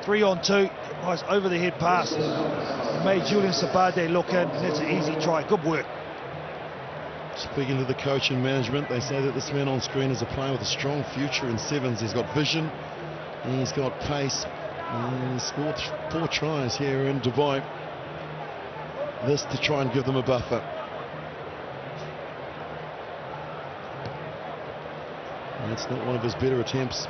3-on-2. Nice over-the-head pass. He made Julian Sabade look in, and that's an easy try. Good work. Speaking to the coach and management, they say that this man on screen is a player with a strong future in sevens. He's got vision, and he's got pace, and he's scored 4 tries here in Dubai. This to try and give them a buffer. And it's not one of his better attempts.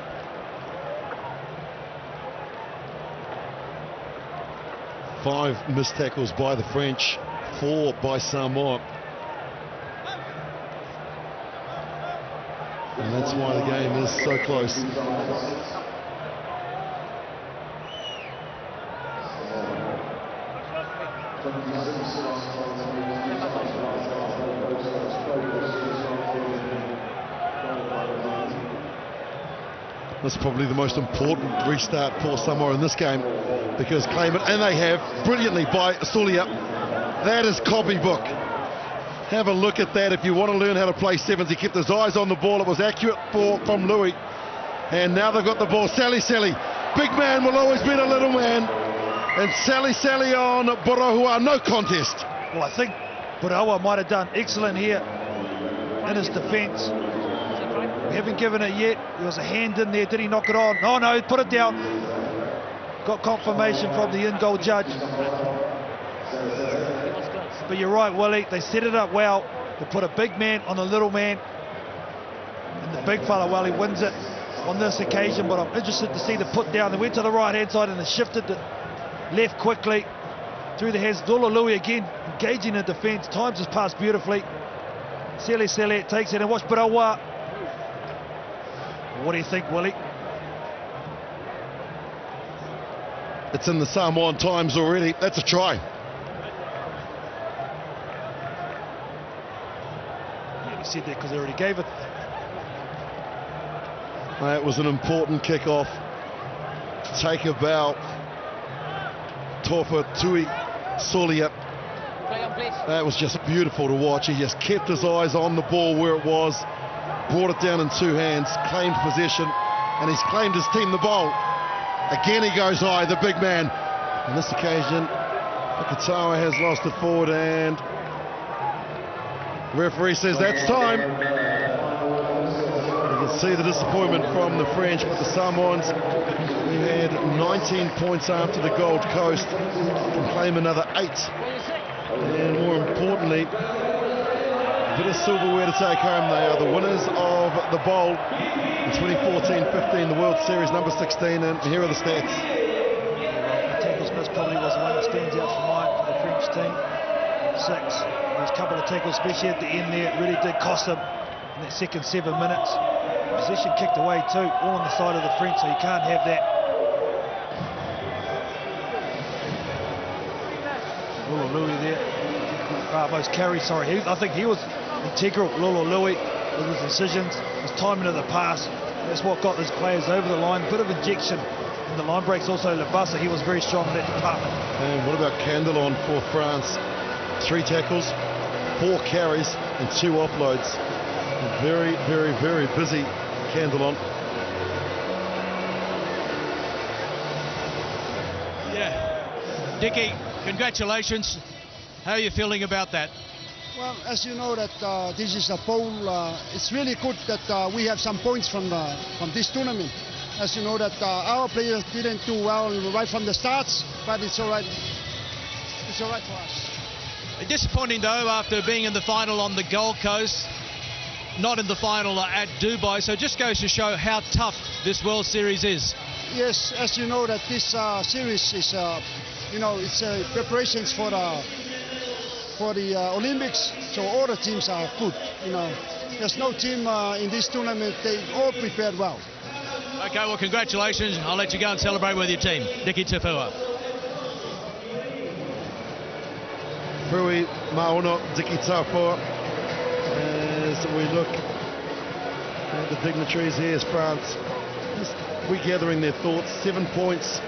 Five missed tackles by the French, 4 by Samoa. And that's why the game is so close. This is probably the most important restart for Samoa in this game, because claim it, and they have, brilliantly by Solia. That is copybook. Have a look at that if you want to learn how to play sevens. He kept his eyes on the ball. It was accurate from Louis. And now they've got the ball. Sally. Big man will always beat a little man. And Sally on Borohua. No contest. Well, I think Borohua might have done excellent here in his defence. We haven't given it yet. There was a hand in there. Did he knock it on? Oh, no, he put it down. Got confirmation from the in-goal judge. But you're right, Willie. They set it up well. They put a big man on a little man. And the big fella, well, he wins it on this occasion. But I'm interested to see the put down. They went to the right-hand side and they shifted to left quickly. Through the hands. Louis again engaging in defence. Times has passed beautifully. Sele takes it and watch Borohua. What do you think, Willie? It's in the Samoan times already. That's a try. Yeah, he said that because they already gave it. That was an important kick-off. Take a bow. Tofa Tui Solia. That was just beautiful to watch. He just kept his eyes on the ball where it was. Brought it down in 2 hands, claimed possession, and he's claimed his team the bowl. Again he goes high, the big man. On this occasion, Akatawa has lost it forward, and referee says that's time. You can see the disappointment from the French, but the Samoans, who had 19 points after the Gold Coast, can claim another 8 finally, a bit of silverware to take home. They are the winners of the bowl in 2014-15, the World Series, number 16, and here are the stats. The tackles miss probably was the one that stands out for mine for the French team. 6. There's a couple of tackles, especially at the end there, it really did cost them in that second 7 minutes. Possession kicked away too, all on the side of the French, so you can't have that. Lolo Louis there, most carries, sorry, I think he was integral, Lolo Louis, with his decisions, his timing of the pass. That's what got his players over the line. Bit of injection in the line breaks also. Labassa, he was very strong in that department. And what about Candelon for France? 3 tackles, 4 carries and 2 offloads. Very, very, very busy Candelon. Yeah. Dickie, congratulations. How are you feeling about that? Well, as you know that this is a bowl, it's really good that we have some points from this tournament. As you know that our players didn't do well right from the starts, but it's all right. It's all right for us. Disappointing though, after being in the final on the Gold Coast, not in the final at Dubai, so it just goes to show how tough this World Series is. Yes, as you know that this series is, it's preparations for the Olympics, so all the teams are good. There's no team in this tournament, they all prepared well. Okay, well, congratulations. I'll let you go and celebrate with your team. Dickie Tafua. Rui Maono, Dickie Tafua. As we look at the dignitaries here, France, just regathering their thoughts. 7 points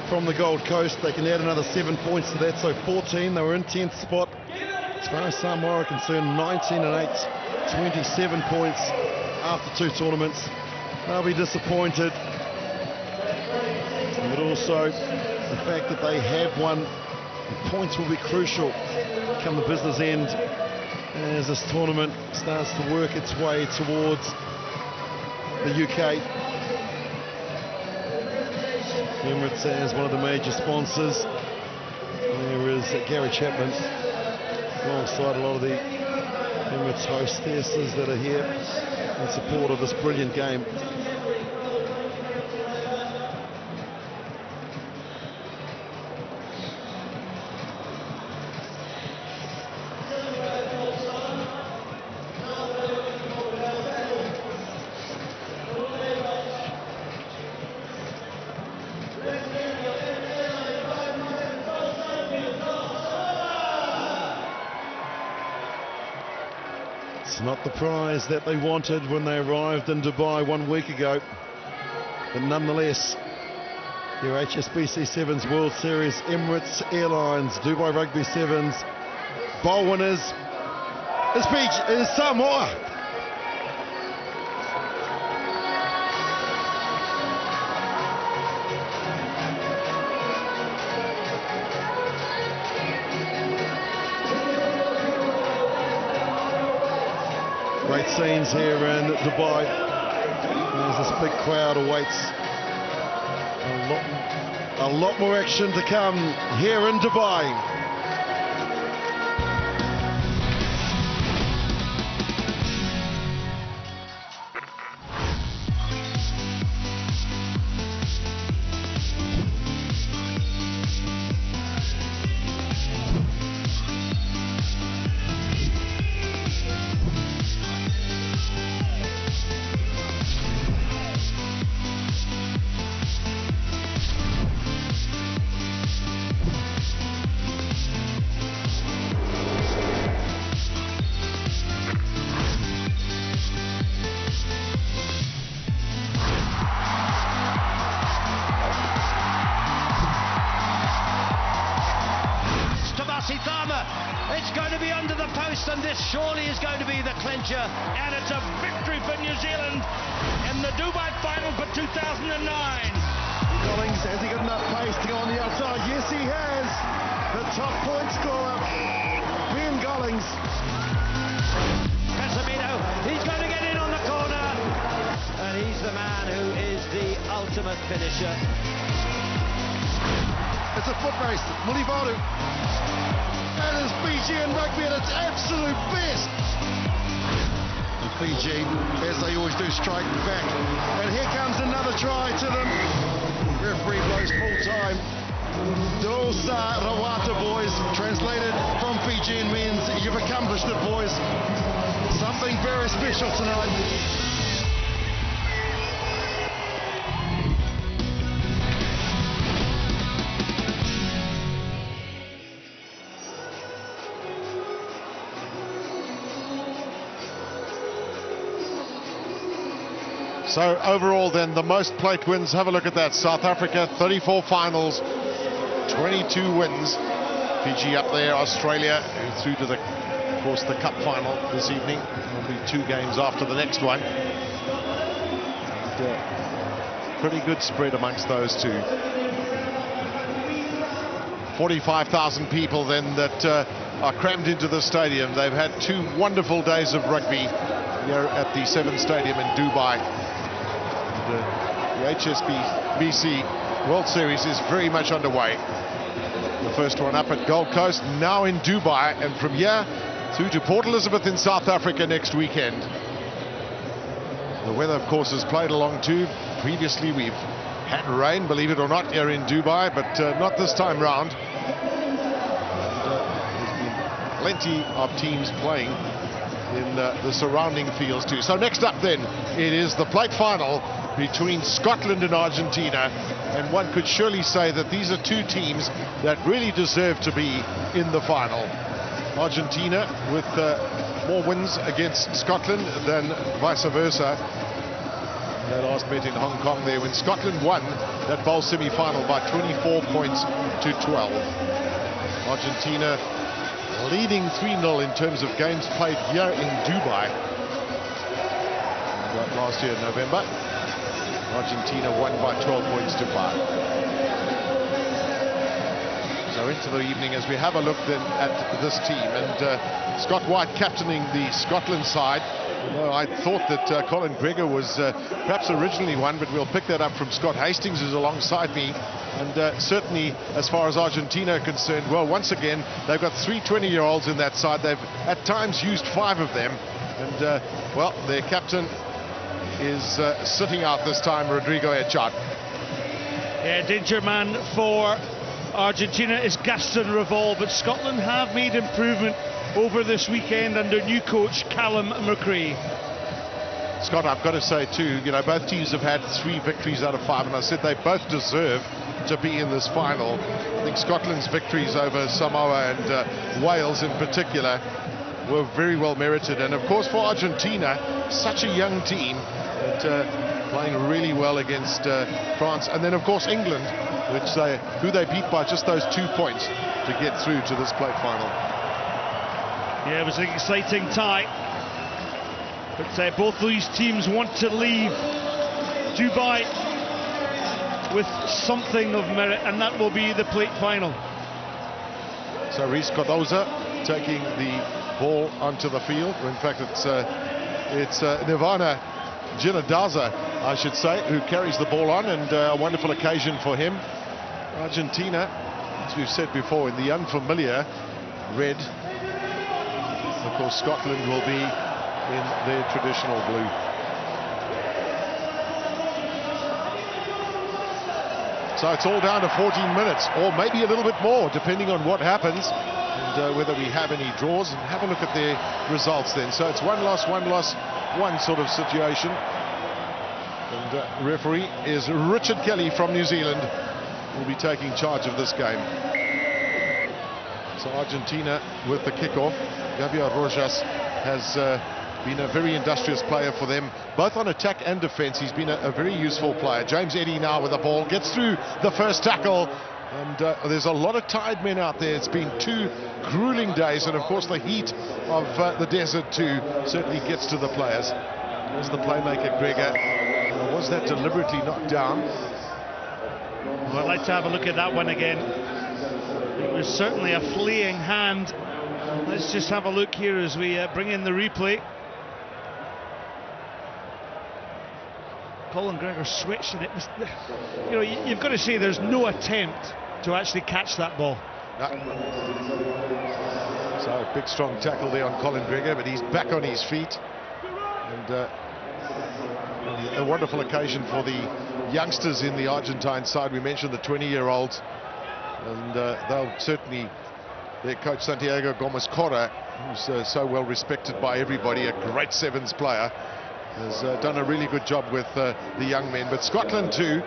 from the Gold Coast. They can add another 7 points to that, so 14. They were in 10th spot. As far as Samoa are concerned, 19 and 8, 27 points after 2 tournaments. They'll be disappointed. But also the fact that they have won, the points will be crucial come the business end as this tournament starts to work its way towards the UK. Emirates as one of the major sponsors. There is Gary Chapman alongside a lot of the Emirates hostesses that are here in support of this brilliant game. Not the prize that they wanted when they arrived in Dubai 1 week ago, but nonetheless, your HSBC Sevens World Series, Emirates, Airlines, Dubai Rugby Sevens, bowl winners, this beach is Samoa. Great scenes here in Dubai. There's this big crowd awaits. A lot more action to come here in Dubai. It's going to be under the post, and this surely is going to be the clincher, and it's a victory for New Zealand in the Dubai final for 2009. Gollings, has he got enough pace to go on the outside? Yes, he has. The top point scorer, Ben Gollings. Casemiro, he's going to get in on the corner, and he's the man who is the ultimate finisher. It's a foot race. Mulivalu. And it's Fijian rugby at its absolute best. And Fiji, as they always do, strike back. And here comes another try to them. Referee blows full time. Dosa Rawata, boys. Translated from Fijian means you've accomplished it, boys. Something very special tonight. So overall then, the most plate wins, have a look at that. South Africa, 34 finals, 22 wins. Fiji up there, Australia, who through to the, of course, the cup final this evening. Will be 2 games after the next one. And, pretty good spread amongst those two. 45,000 people then that are crammed into the stadium. They've had 2 wonderful days of rugby here at the 7 Stadium in Dubai. The HSBC World Series is very much underway. The first one up at Gold Coast, now in Dubai, and from here through to Port Elizabeth in South Africa next weekend. The weather, of course, has played along too. Previously we've had rain, believe it or not, here in Dubai, but not this time round. There's been plenty of teams playing in the surrounding fields too. So next up then, it is the plate final between Scotland and Argentina, and one could surely say that these are 2 teams that really deserve to be in the final. Argentina with more wins against Scotland than vice versa. They last met in Hong Kong there when Scotland won that bowl semi-final by 24 points to 12. Argentina leading 3-0 in terms of games played here in Dubai. Last year in November, Argentina won by 12 points to 5. So into the evening as we have a look then at this team, and Scott White captaining the Scotland side. Although I thought that Colin Gregor was perhaps originally one, but we'll pick that up from Scott Hastings, who's alongside me. And certainly, as far as Argentina are concerned, well, once again, they've got 3 20-year-olds in that side. They've at times used 5 of them. And, well, their captain is sitting out this time, Rodrigo Echard. Yeah, danger man for Argentina is Gaston Revol, but Scotland have made improvement over this weekend under new coach Callum McRae. Scott, I've got to say too, you know, both teams have had 3 victories out of 5, and I said they both deserve to be in this final. I think Scotland's victories over Samoa and Wales in particular were very well merited, and of course for Argentina, such a young team that playing really well against France, and then of course England, who they beat by just those 2 points to get through to this plate final. Yeah, it was an exciting tie, but both these teams want to leave Dubai with something of merit, and that will be the plate final. So Reece Cardoza taking the ball onto the field. In fact, it's Nirvana Ginadaza, I should say, who carries the ball on, and a wonderful occasion for him. Argentina, as we've said before, in the unfamiliar red. Of course, Scotland will be in their traditional blue. So it's all down to 14 minutes, or maybe a little bit more, depending on what happens, and whether we have any draws. And have a look at their results then. So it's 1 loss, 1 loss, 1 sort of situation. And referee is Richard Kelly from New Zealand, will be taking charge of this game. So Argentina with the kickoff. Gabriel Rojas has been a very industrious player for them, both on attack and defense. He's been a very useful player. James Eddy now with the ball, gets through the first tackle, and there's a lot of tired men out there. It's been 2 grueling days, and of course the heat of the desert too certainly gets to the players. There's the playmaker Gregor. Was that deliberately knocked down? Well, I'd like to have a look at that one again. It was certainly a fleeing hand. Let's just have a look here as we bring in the replay. Colin Gregor switched, and it was, you know, you've got to say there's no attempt to actually catch that ball. So big strong tackle there on Colin Gregor, but he's back on his feet. And a wonderful occasion for the youngsters in the Argentine side. We mentioned the 20-year-olds, and they'll certainly, their coach Santiago Gomez Cora, who's so well respected by everybody, a great sevens player, has done a really good job with the young men. But Scotland too,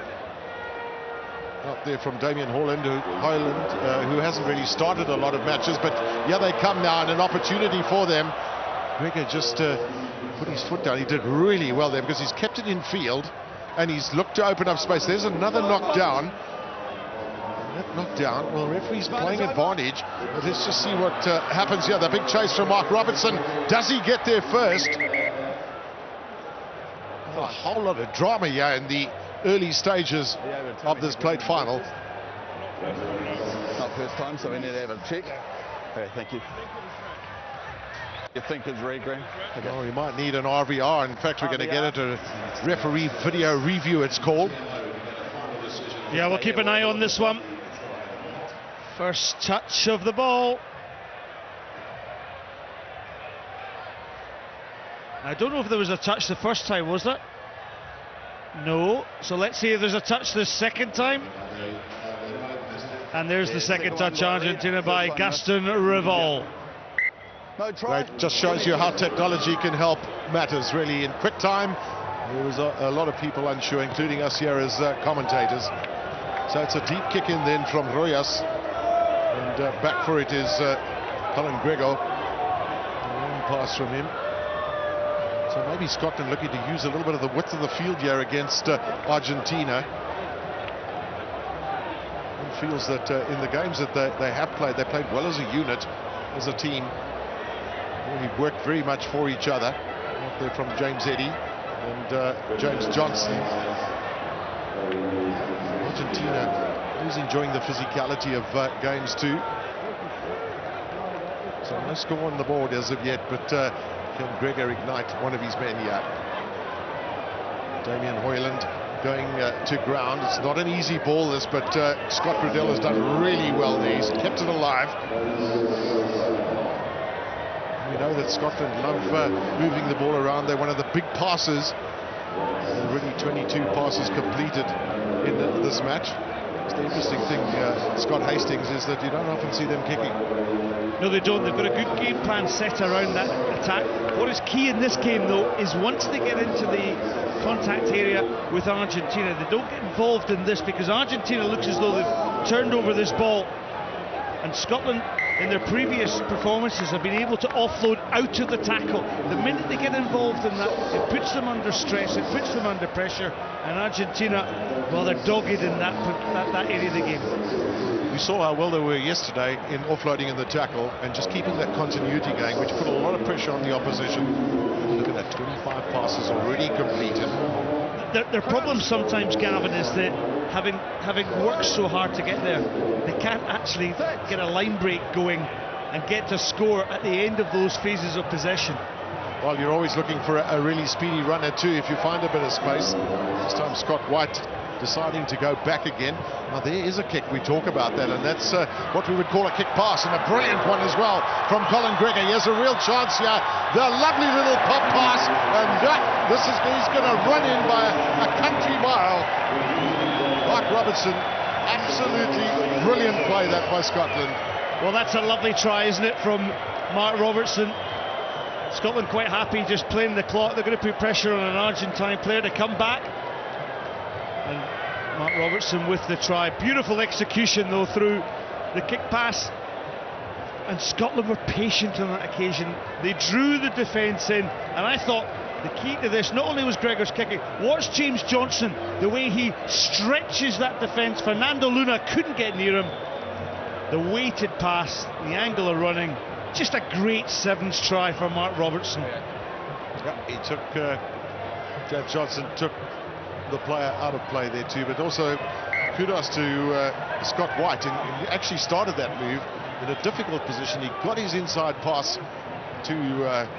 up there from Damien Holland, who hasn't really started a lot of matches, but yeah, they come now, and an opportunity for them. Gregor just put his foot down. He did really well there because he's kept it in field and he's looked to open up space. There's another knockdown. That knockdown, well, referee's playing advantage, but let's just see what happens here. The big chase from Mark Robertson. Does he get there first? A whole lot of drama here in the early stages of this plate final. Not first time, so we need to have a check. Okay, thank you. You think it's red, Graham? Okay. Oh, we might need an RVR. In fact, we're going to get it a referee video review, it's called. Yeah, we'll keep an eye on this one. First touch of the ball. I don't know if there was a touch the first time, was there? No. So let's see if there's a touch the second time. And there's the second touch, Argentina by Gaston Rival. No try. Right, just shows you how technology can help matters really in quick time. There was a lot of people unsure, including us here as commentators. So it's a deep kick in then from Royas, and back for it is Colin Gregor. A long pass from him. So maybe Scotland looking to use a little bit of the width of the field here against Argentina. One feels that in the games that they have played, they played well as a unit, as a team. We've worked very much for each other. Out there from James Eddy and James Johnson. Argentina is enjoying the physicality of games too. So no score on the board as of yet, but can Gregor ignite one of his men here? Damien Hoyland going to ground. It's not an easy ball this, but Scott Riddell has done really well there. He's kept it alive. We know that Scotland love moving the ball around. They're one of the big passers. Already 22 passes completed in this match. The interesting thing, Scott Hastings, is that you don't often see them kicking. No, they don't. They've got a good game plan set around that attack. What is key in this game, though, is once they get into the contact area with Argentina, they don't get involved in this, because Argentina looks as though they've turned over this ball. And Scotland, in their previous performances, have been able to offload out of the tackle. The minute they get involved in that, it puts them under stress, it puts them under pressure, and Argentina, well, they're dogged in that area of the game. We saw how well they were yesterday in offloading in the tackle and just keeping that continuity going, which put a lot of pressure on the opposition. Look at that, 25 passes already completed. Their problem sometimes, Gavin, is that having worked so hard to get there, they can't actually get a line break going and get to score at the end of those phases of possession. Well, you're always looking for a really speedy runner too if you find a bit of space. This time Scott White deciding to go back again. Now there is a kick, we talk about that, and that's what we would call a kick pass, and a brilliant one as well from Colin Gregor. He has a real chance here. The lovely little pop pass, and he's going to run in by a country mile. Mark Robertson, absolutely brilliant play that by Scotland. Well, that's a lovely try, isn't it, from Mark Robertson. Scotland quite happy just playing the clock. They're going to put pressure on an Argentine player to come back. And Mark Robertson with the try. Beautiful execution, though, through the kick pass. And Scotland were patient on that occasion. They drew the defence in, and I thought the key to this, not only was Gregor's kicking, watch James Johnson, the way he stretches that defence. Fernando Luna couldn't get near him. The weighted pass, the angle of running, just a great sevens try for Mark Robertson. Yeah, he took, James Johnson took the player out of play there too, but also kudos to Scott White, and he actually started that move in a difficult position. He got his inside pass to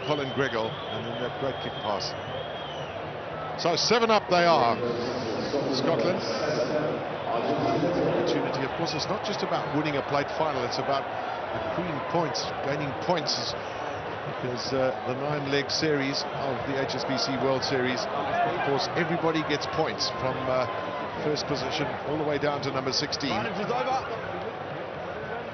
Colin Gregor, and then that great kick pass. So 7 up they are, Scotland. Opportunity, of course, it's not just about winning a plate final, it's about accruing points, gaining points, because the 9-leg series of the HSBC World Series, of course, everybody gets points from first position all the way down to number 16.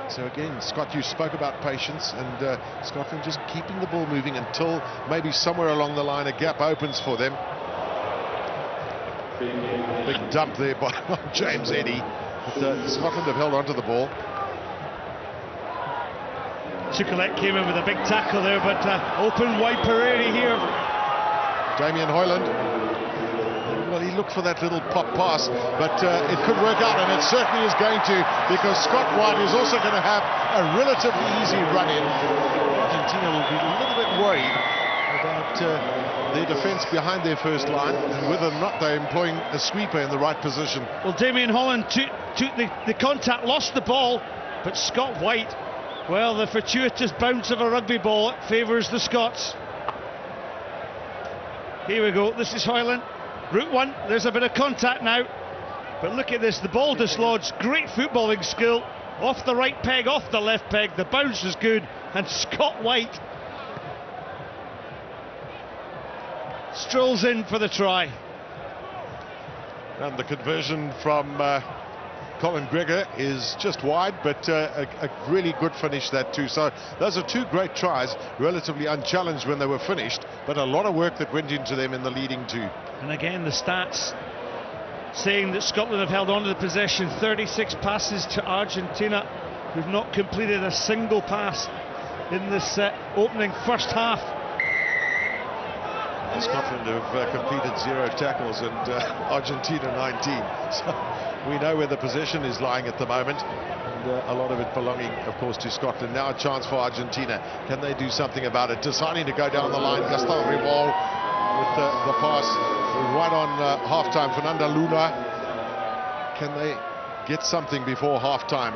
So again, Scott, you spoke about patience, and Scotland just keeping the ball moving until maybe somewhere along the line a gap opens for them. Big dump there by James Eddy. But Scotland have held onto the ball. Chukwueze came in with a big tackle there, but open wide Pereira here. Damien Hoyland. Well, he looked for that little pop pass, but it could work out, and it certainly is going to, because Scott White is also going to have a relatively easy run-in. Argentina will be a little bit worried about their defence behind their first line, and whether or not they're employing a sweeper in the right position. Well, Damien Holland took the contact, lost the ball, but Scott White, well, the fortuitous bounce of a rugby ball favours the Scots. Here we go, this is Hoyland. Route 1, there's a bit of contact now, but look at this, the ball dislodged, great footballing skill, off the right peg, off the left peg, the bounce was good, and Scott White strolls in for the try. And the conversion from Colin Gregor is just wide, but a really good finish that too. So those are two great tries, relatively unchallenged when they were finished, but a lot of work that went into them in the leading two. And again, the stats saying that Scotland have held on to the possession, 36 passes to Argentina, who've not completed a single pass in this opening first half. Scotland have completed 0 tackles and Argentina 19. So we know where the possession is lying at the moment, and a lot of it belonging, of course, to Scotland. Now a chance for Argentina. Can they do something about it? Deciding to go down the line, Gaston Rivol with the pass right on half-time. Fernanda Luna. Can they get something before half-time?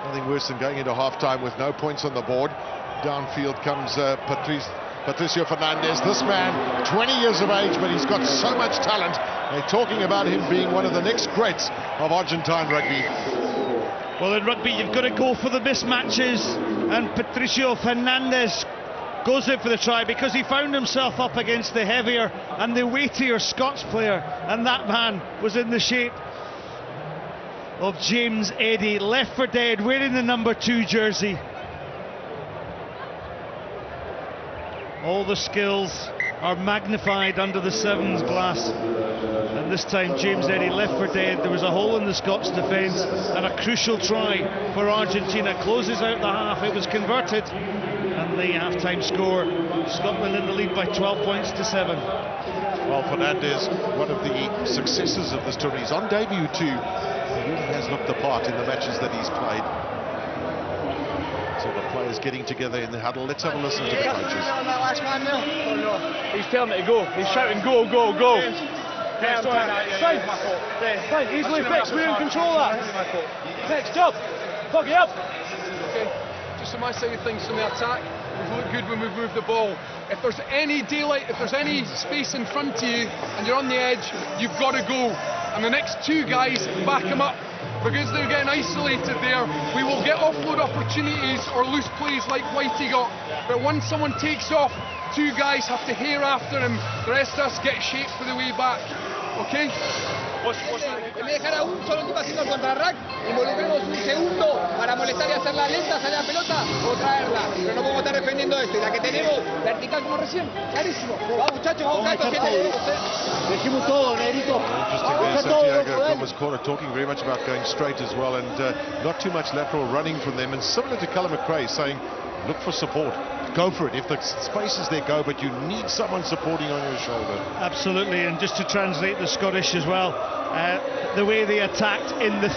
Nothing worse than going into half-time with no points on the board. Downfield comes Patricio Fernandez, this man, 20 years of age, but he's got so much talent. They're talking about him being one of the next greats of Argentine rugby. Well, in rugby, you've got to go for the mismatches, and Patricio Fernandez goes in for the try because he found himself up against the heavier and the weightier Scots player, and that man was in the shape of James Eddy, left for dead, wearing the number 2 jersey. All the skills are magnified under the sevens glass, and this time James Eddy left for dead. There was a hole in the Scots defence, and a crucial try for Argentina closes out the half. It was converted, and the half-time score, Scotland in the lead by 12 points to 7. Well, Fernandez, one of the successes of this tournament. He's on debut too. He really has looked the part in the matches that he's played. So the players getting together in the huddle. Let's have a listen to the coaches. He's telling me to go. He's shouting, go, go, go. Fine, easily fixed. We're in control of that. Next job. Fuck it up. Okay, just on my side of things, on the attack, we've looked good when we've moved the ball. If there's any daylight, if there's any space in front of you and you're on the edge, you've got to go. And the next 2 guys back him up. Because they're getting isolated there, we will get offload opportunities or loose plays like Whitey got. But once someone takes off, 2 guys have to hair after him. The rest of us get shaped for the way back. Okay? En vez de dejar a un solo tipo haciendo el contrarrack, involucremos un segundo para molestar y hacerla lenta, salir la pelota o traerla. Pero no podemos estar defendiendo esto. Y la que tenemos, vertical como recién, clarísimo. Vamos muchachos, vamos Cato, que Dijimos todo, Negrito. Interesting there, Santiago Thomas Corner talking very much about going straight as well, and not too much lateral running from them. And similar to Callum McRae saying, look for support. Go for it. If the space is there, go, but you need someone supporting on your shoulder. Absolutely, and just to translate the Scottish as well, the way they attacked in the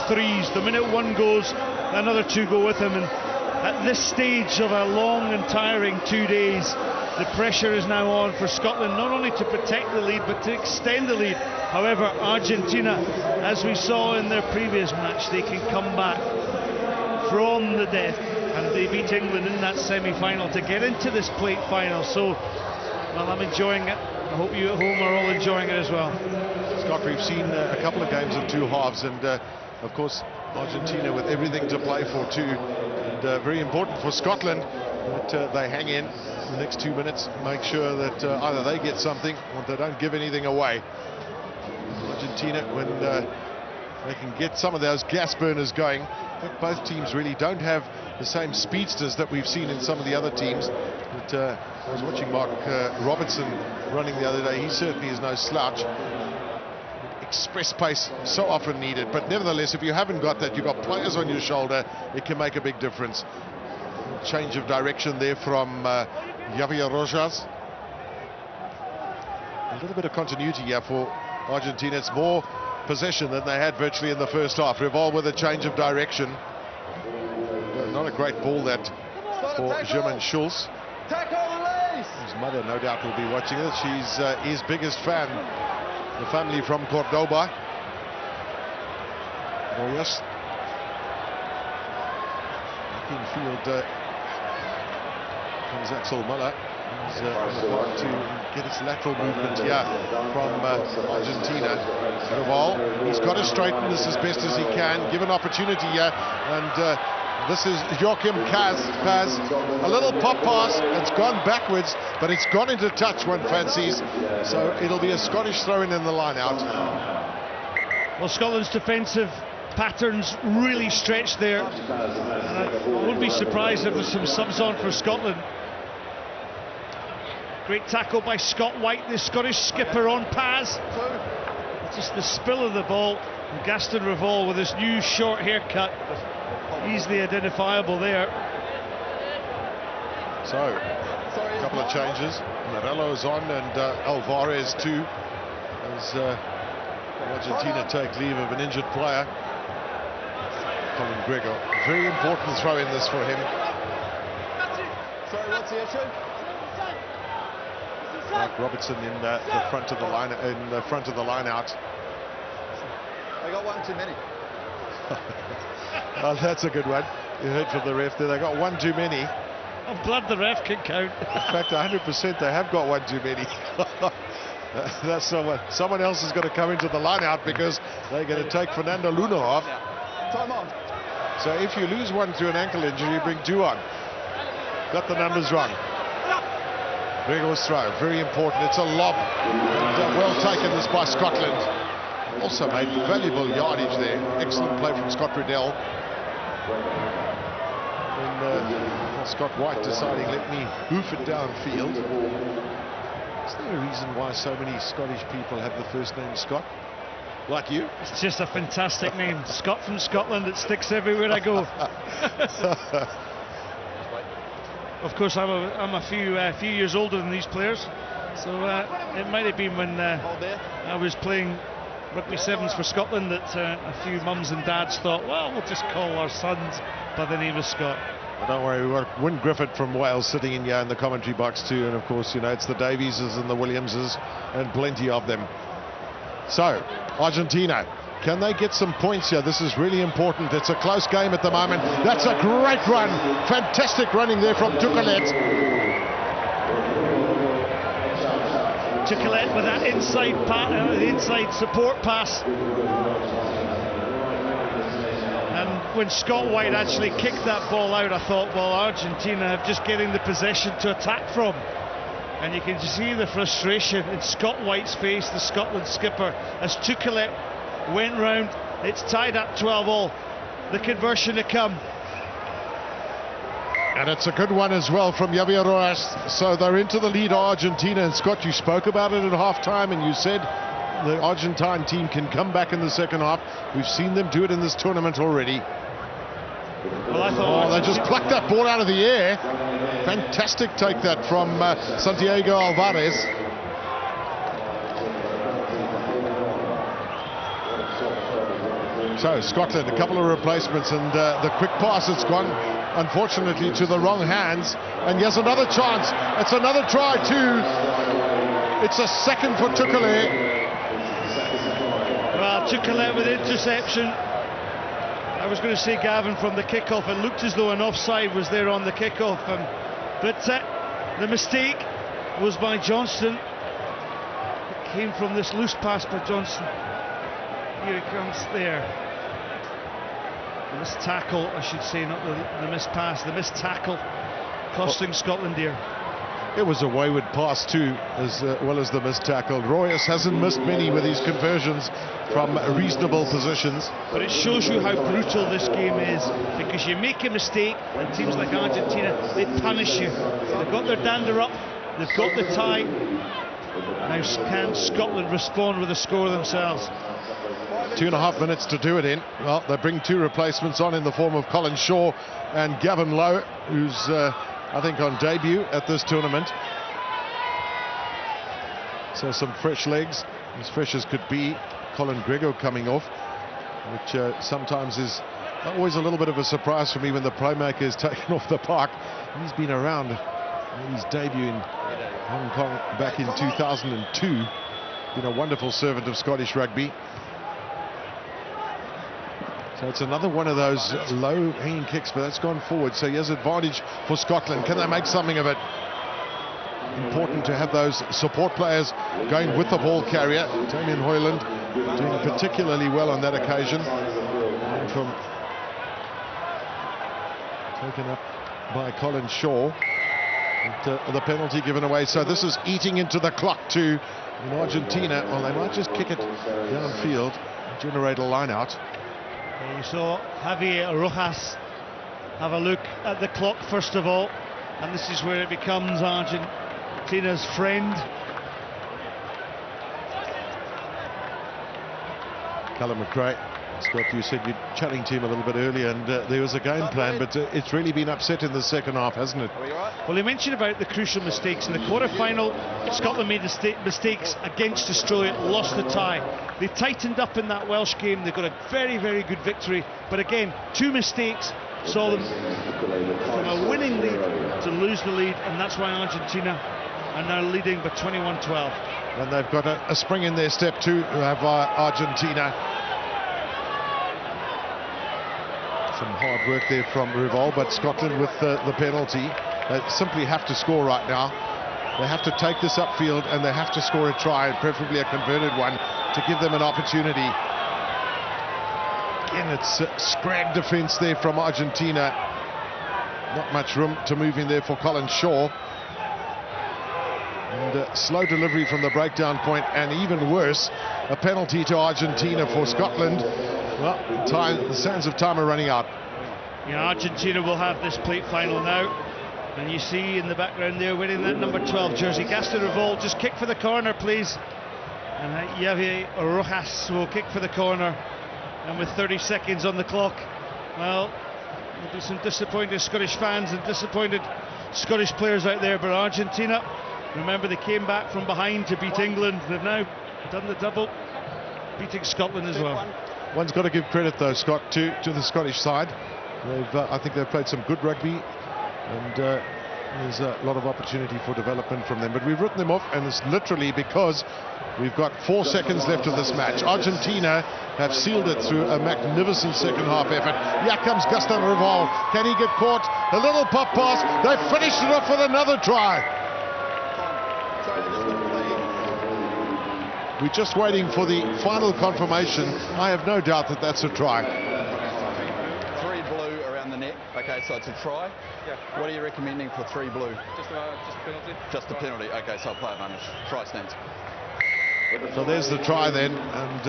threes. The minute one goes, another 2 go with him, and at this stage of a long and tiring 2 days, the pressure is now on for Scotland, not only to protect the lead, but to extend the lead. However, Argentina, as we saw in their previous match, they can come back from the death, and they beat England in that semi-final to get into this plate final. So, well, I'm enjoying it. I hope you at home are all enjoying it as well. Scott, we've seen a couple of games of 2 halves, and Of course, Argentina with everything to play for too, and very important for Scotland that they hang in the next 2 minutes, make sure that either they get something or they don't give anything away. Argentina, when they can get some of those gas burners going. I think both teams really don't have the same speedsters that we've seen in some of the other teams. But I was watching Mark Robertson running the other day. He certainly is no slouch. Express pace so often needed, but nevertheless, if you haven't got that, you've got players on your shoulder, it can make a big difference. Change of direction there from Javier Rojas. A little bit of continuity here for Argentina. It's more possession than they had virtually in the first half. Revolve with a change of direction. Not a great ball that for German Schulz. His mother no doubt will be watching it. She's his biggest fan. The family from Cordoba. Moyes. Infield comes Axel Muller. He's about to get his lateral movement here from Argentina. Reval, he's got to straighten this as best as he can. Give an opportunity here, and this is Joachim Paz. A little pop pass. It's gone backwards, but it's gone into touch, one fancies. So it'll be a Scottish throw-in the line out. Well, Scotland's defensive patterns really stretched there. And I wouldn't be surprised if there's some subs on for Scotland. Great tackle by Scott White, the Scottish skipper, on Paz. Just the spill of the ball. And Gaston Reval with his new short haircut, easily identifiable there. So, a couple of changes. Morello's on, and Alvarez too, as Argentina take leave of an injured player. Colin Gregor, very important throw in this for him. Sorry, what's the issue? Mark Robertson in the front of the line, out. They got one too many. Well, that's a good one. You heard from the ref there. They got one too many. I'm glad the ref can count. In fact, 100% they have got one too many. That's someone else is going to come into the line out because they're going to take Fernando Luna off. Time on. So if you lose one through an ankle injury, you bring two on. Got the numbers wrong. Gregor's throw, very important. It's a lob, and well taken this by Scotland. Also made valuable yardage there. Excellent play from Scott Riddell. And Scott White deciding, let me hoof it downfield. Is there a reason why so many Scottish people have the first name Scott? Like you? It's just a fantastic name. Scott from Scotland, it sticks everywhere I go. Of course, I'm a few years older than these players, so it might have been when I was playing rugby sevens for Scotland that a few mums and dads thought, well, we'll just call our sons by the name of Scott. Well, don't worry, we've got Wyn Griffith from Wales sitting in here in the commentary box too, and of course, you know, it's the Davieses and the Williamses and plenty of them. So, Argentina, can they get some points here? This is really important. It's a close game at the moment. That's a great run. Fantastic running there from Tukelet. Tukelet with that inside support pass. And when Scott White actually kicked that ball out, I thought, well, Argentina have just getting the possession to attack from. And you can see the frustration in Scott White's face, the Scotland skipper, as Tukelet went round. It's tied up 12-all. The conversion to come. And it's a good one as well from Javier Rojas. So they're into the lead, Argentina. And Scott, you spoke about it at half-time, and you said the Argentine team can come back in the second half. We've seen them do it in this tournament already. Well, I thought they just plucked that ball out of the air. Fantastic take that from Santiago Alvarez. So Scotland, a couple of replacements, and the quick pass has gone, unfortunately, to the wrong hands. And here's another chance. It's another try too. It's a second for Tukelet. Well, Tukelet with interception. I was going to say, Gavin, from the kickoff, it looked as though an offside was there on the kickoff. But the mistake was by Johnston. It came from this loose pass by Johnston. Here it comes there. The missed tackle, I should say, not the missed pass, the missed tackle costing Scotland dear. It was a wayward pass too, as well as the missed tackle. Royas hasn't missed many with his conversions from reasonable positions. But it shows you how brutal this game is, because you make a mistake and teams like Argentina, they punish you. They've got their dander up, they've got the tie. Now can Scotland respond with a score themselves? 2.5 minutes to do it in. Well, they bring two replacements on in the form of Colin Shaw and Gavin Lowe, who's I think on debut at this tournament. So some fresh legs, as fresh as could be. Colin Gregor coming off, which sometimes is always a little bit of a surprise for me when the playmaker is taken off the park. He's been around in his debut in Hong Kong back in 2002. Been a wonderful servant of Scottish rugby. So it's another one of those low hanging kicks, but that's gone forward. So here's advantage for Scotland. Can they make something of it? Important to have those support players going with the ball carrier. Damien Hoyland doing particularly well on that occasion. Taken up by Colin Shaw. And, the penalty given away. So this is eating into the clock too in Argentina. Well, they might just kick it downfield, generate a line out. You saw Javier Rojas have a look at the clock first of all, and this is where it becomes Argentina's friend. Callum McRae, Scott, you said you're chatting to him a little bit earlier, and there was a game plan, but it's really been upset in the second half, hasn't it? Well, he mentioned about the crucial mistakes in the quarter-final. Scotland made mistakes against Australia, lost the tie. They tightened up in that Welsh game. They got a very, very good victory, but again, two mistakes saw them from a winning lead to lose the lead, and that's why Argentina are now leading by 21-12. And they've got a spring in their step too, who have Argentina. Some hard work there from Revol, but Scotland with the penalty. They simply have to score right now. They have to take this upfield and they have to score a try, and preferably a converted one, to give them an opportunity. Again, it's scrag defence there from Argentina. Not much room to move in there for Colin Shaw. And slow delivery from the breakdown point, and even worse, a penalty to Argentina for Scotland. Well, the sands of time are running out. Yeah, Argentina will have this plate final now. And you see in the background there, wearing that number 12 jersey, Gaston Revol, just kick for the corner, please. And Javier Rojas will kick for the corner. And with 30 seconds on the clock, well, there'll be some disappointed Scottish fans and disappointed Scottish players out there. But Argentina, remember, they came back from behind to beat England. They've now done the double, beating Scotland as well. One's got to give credit, though, Scott, to the Scottish side. I think they've played some good rugby, and there's a lot of opportunity for development from them. But we've written them off, and it's literally because we've got 4 seconds left of this match. Argentina have sealed it through a magnificent second half effort. Here comes Gaston Revol. Can he get caught? A little pop pass. They've finished it off with another try. We're just waiting for the final confirmation. I have no doubt that that's a try. 3 blue around the neck. Okay, so it's a try. Yeah. What are you recommending for 3 blue? Just a penalty. Just a penalty. Okay, so I'll play advantage. Try stands. So there's the try then, and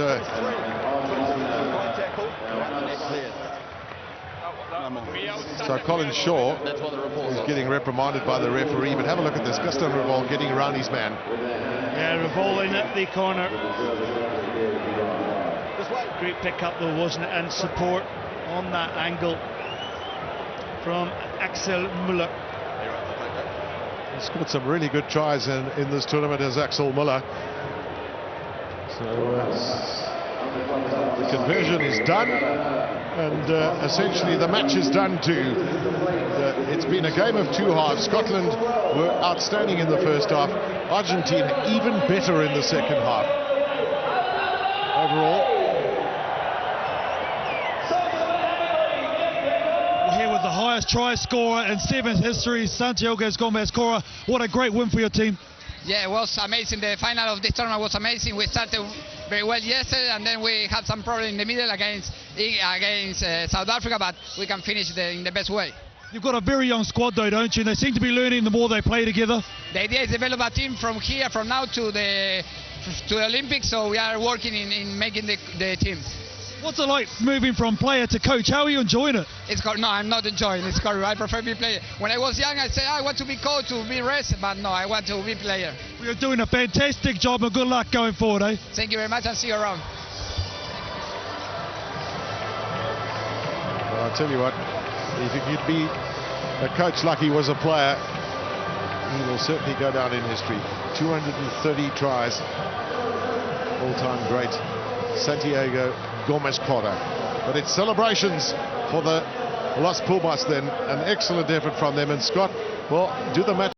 so Colin Shaw is getting reprimanded by the referee, but have a look at this. Gaston Revol getting around his man. Yeah, Revol in at the corner. Great pick-up though, wasn't it? And support on that angle from Axel Müller. He's scored some really good tries in this tournament as Axel Müller. So the conversion is done, and essentially the match is done too. It's been a game of 2 halves. Scotland were outstanding in the first half. Argentina even better in the second half. Overall, here with the highest try scorer in Sevens history, Santiago Gomez Cora. What a great win for your team. Yeah, it was amazing. The final of this tournament was amazing. We started very well yesterday, and then we had some problem in the middle against against South Africa, but we can finish in the best way. You've got a very young squad though, don't you? They seem to be learning the more they play together. The idea is develop a team from now to the Olympics, so we are working in making the team. What's it like moving from player to coach? How are you enjoying it? No, I'm not enjoying it. It's horrible. I prefer be player. When I was young, I said I want to be coach, to be rest, but no, I want to be player. Well, you're doing a fantastic job, and good luck going forward, eh? Thank you very much, and see you around. Well, I'll tell you what, if you'd be a coach like he was a player, he will certainly go down in history. 230 tries, all-time great Santiago Gomez Porter. But it's celebrations for the Los Pumas then. An excellent effort from them. And Scott, well, do the match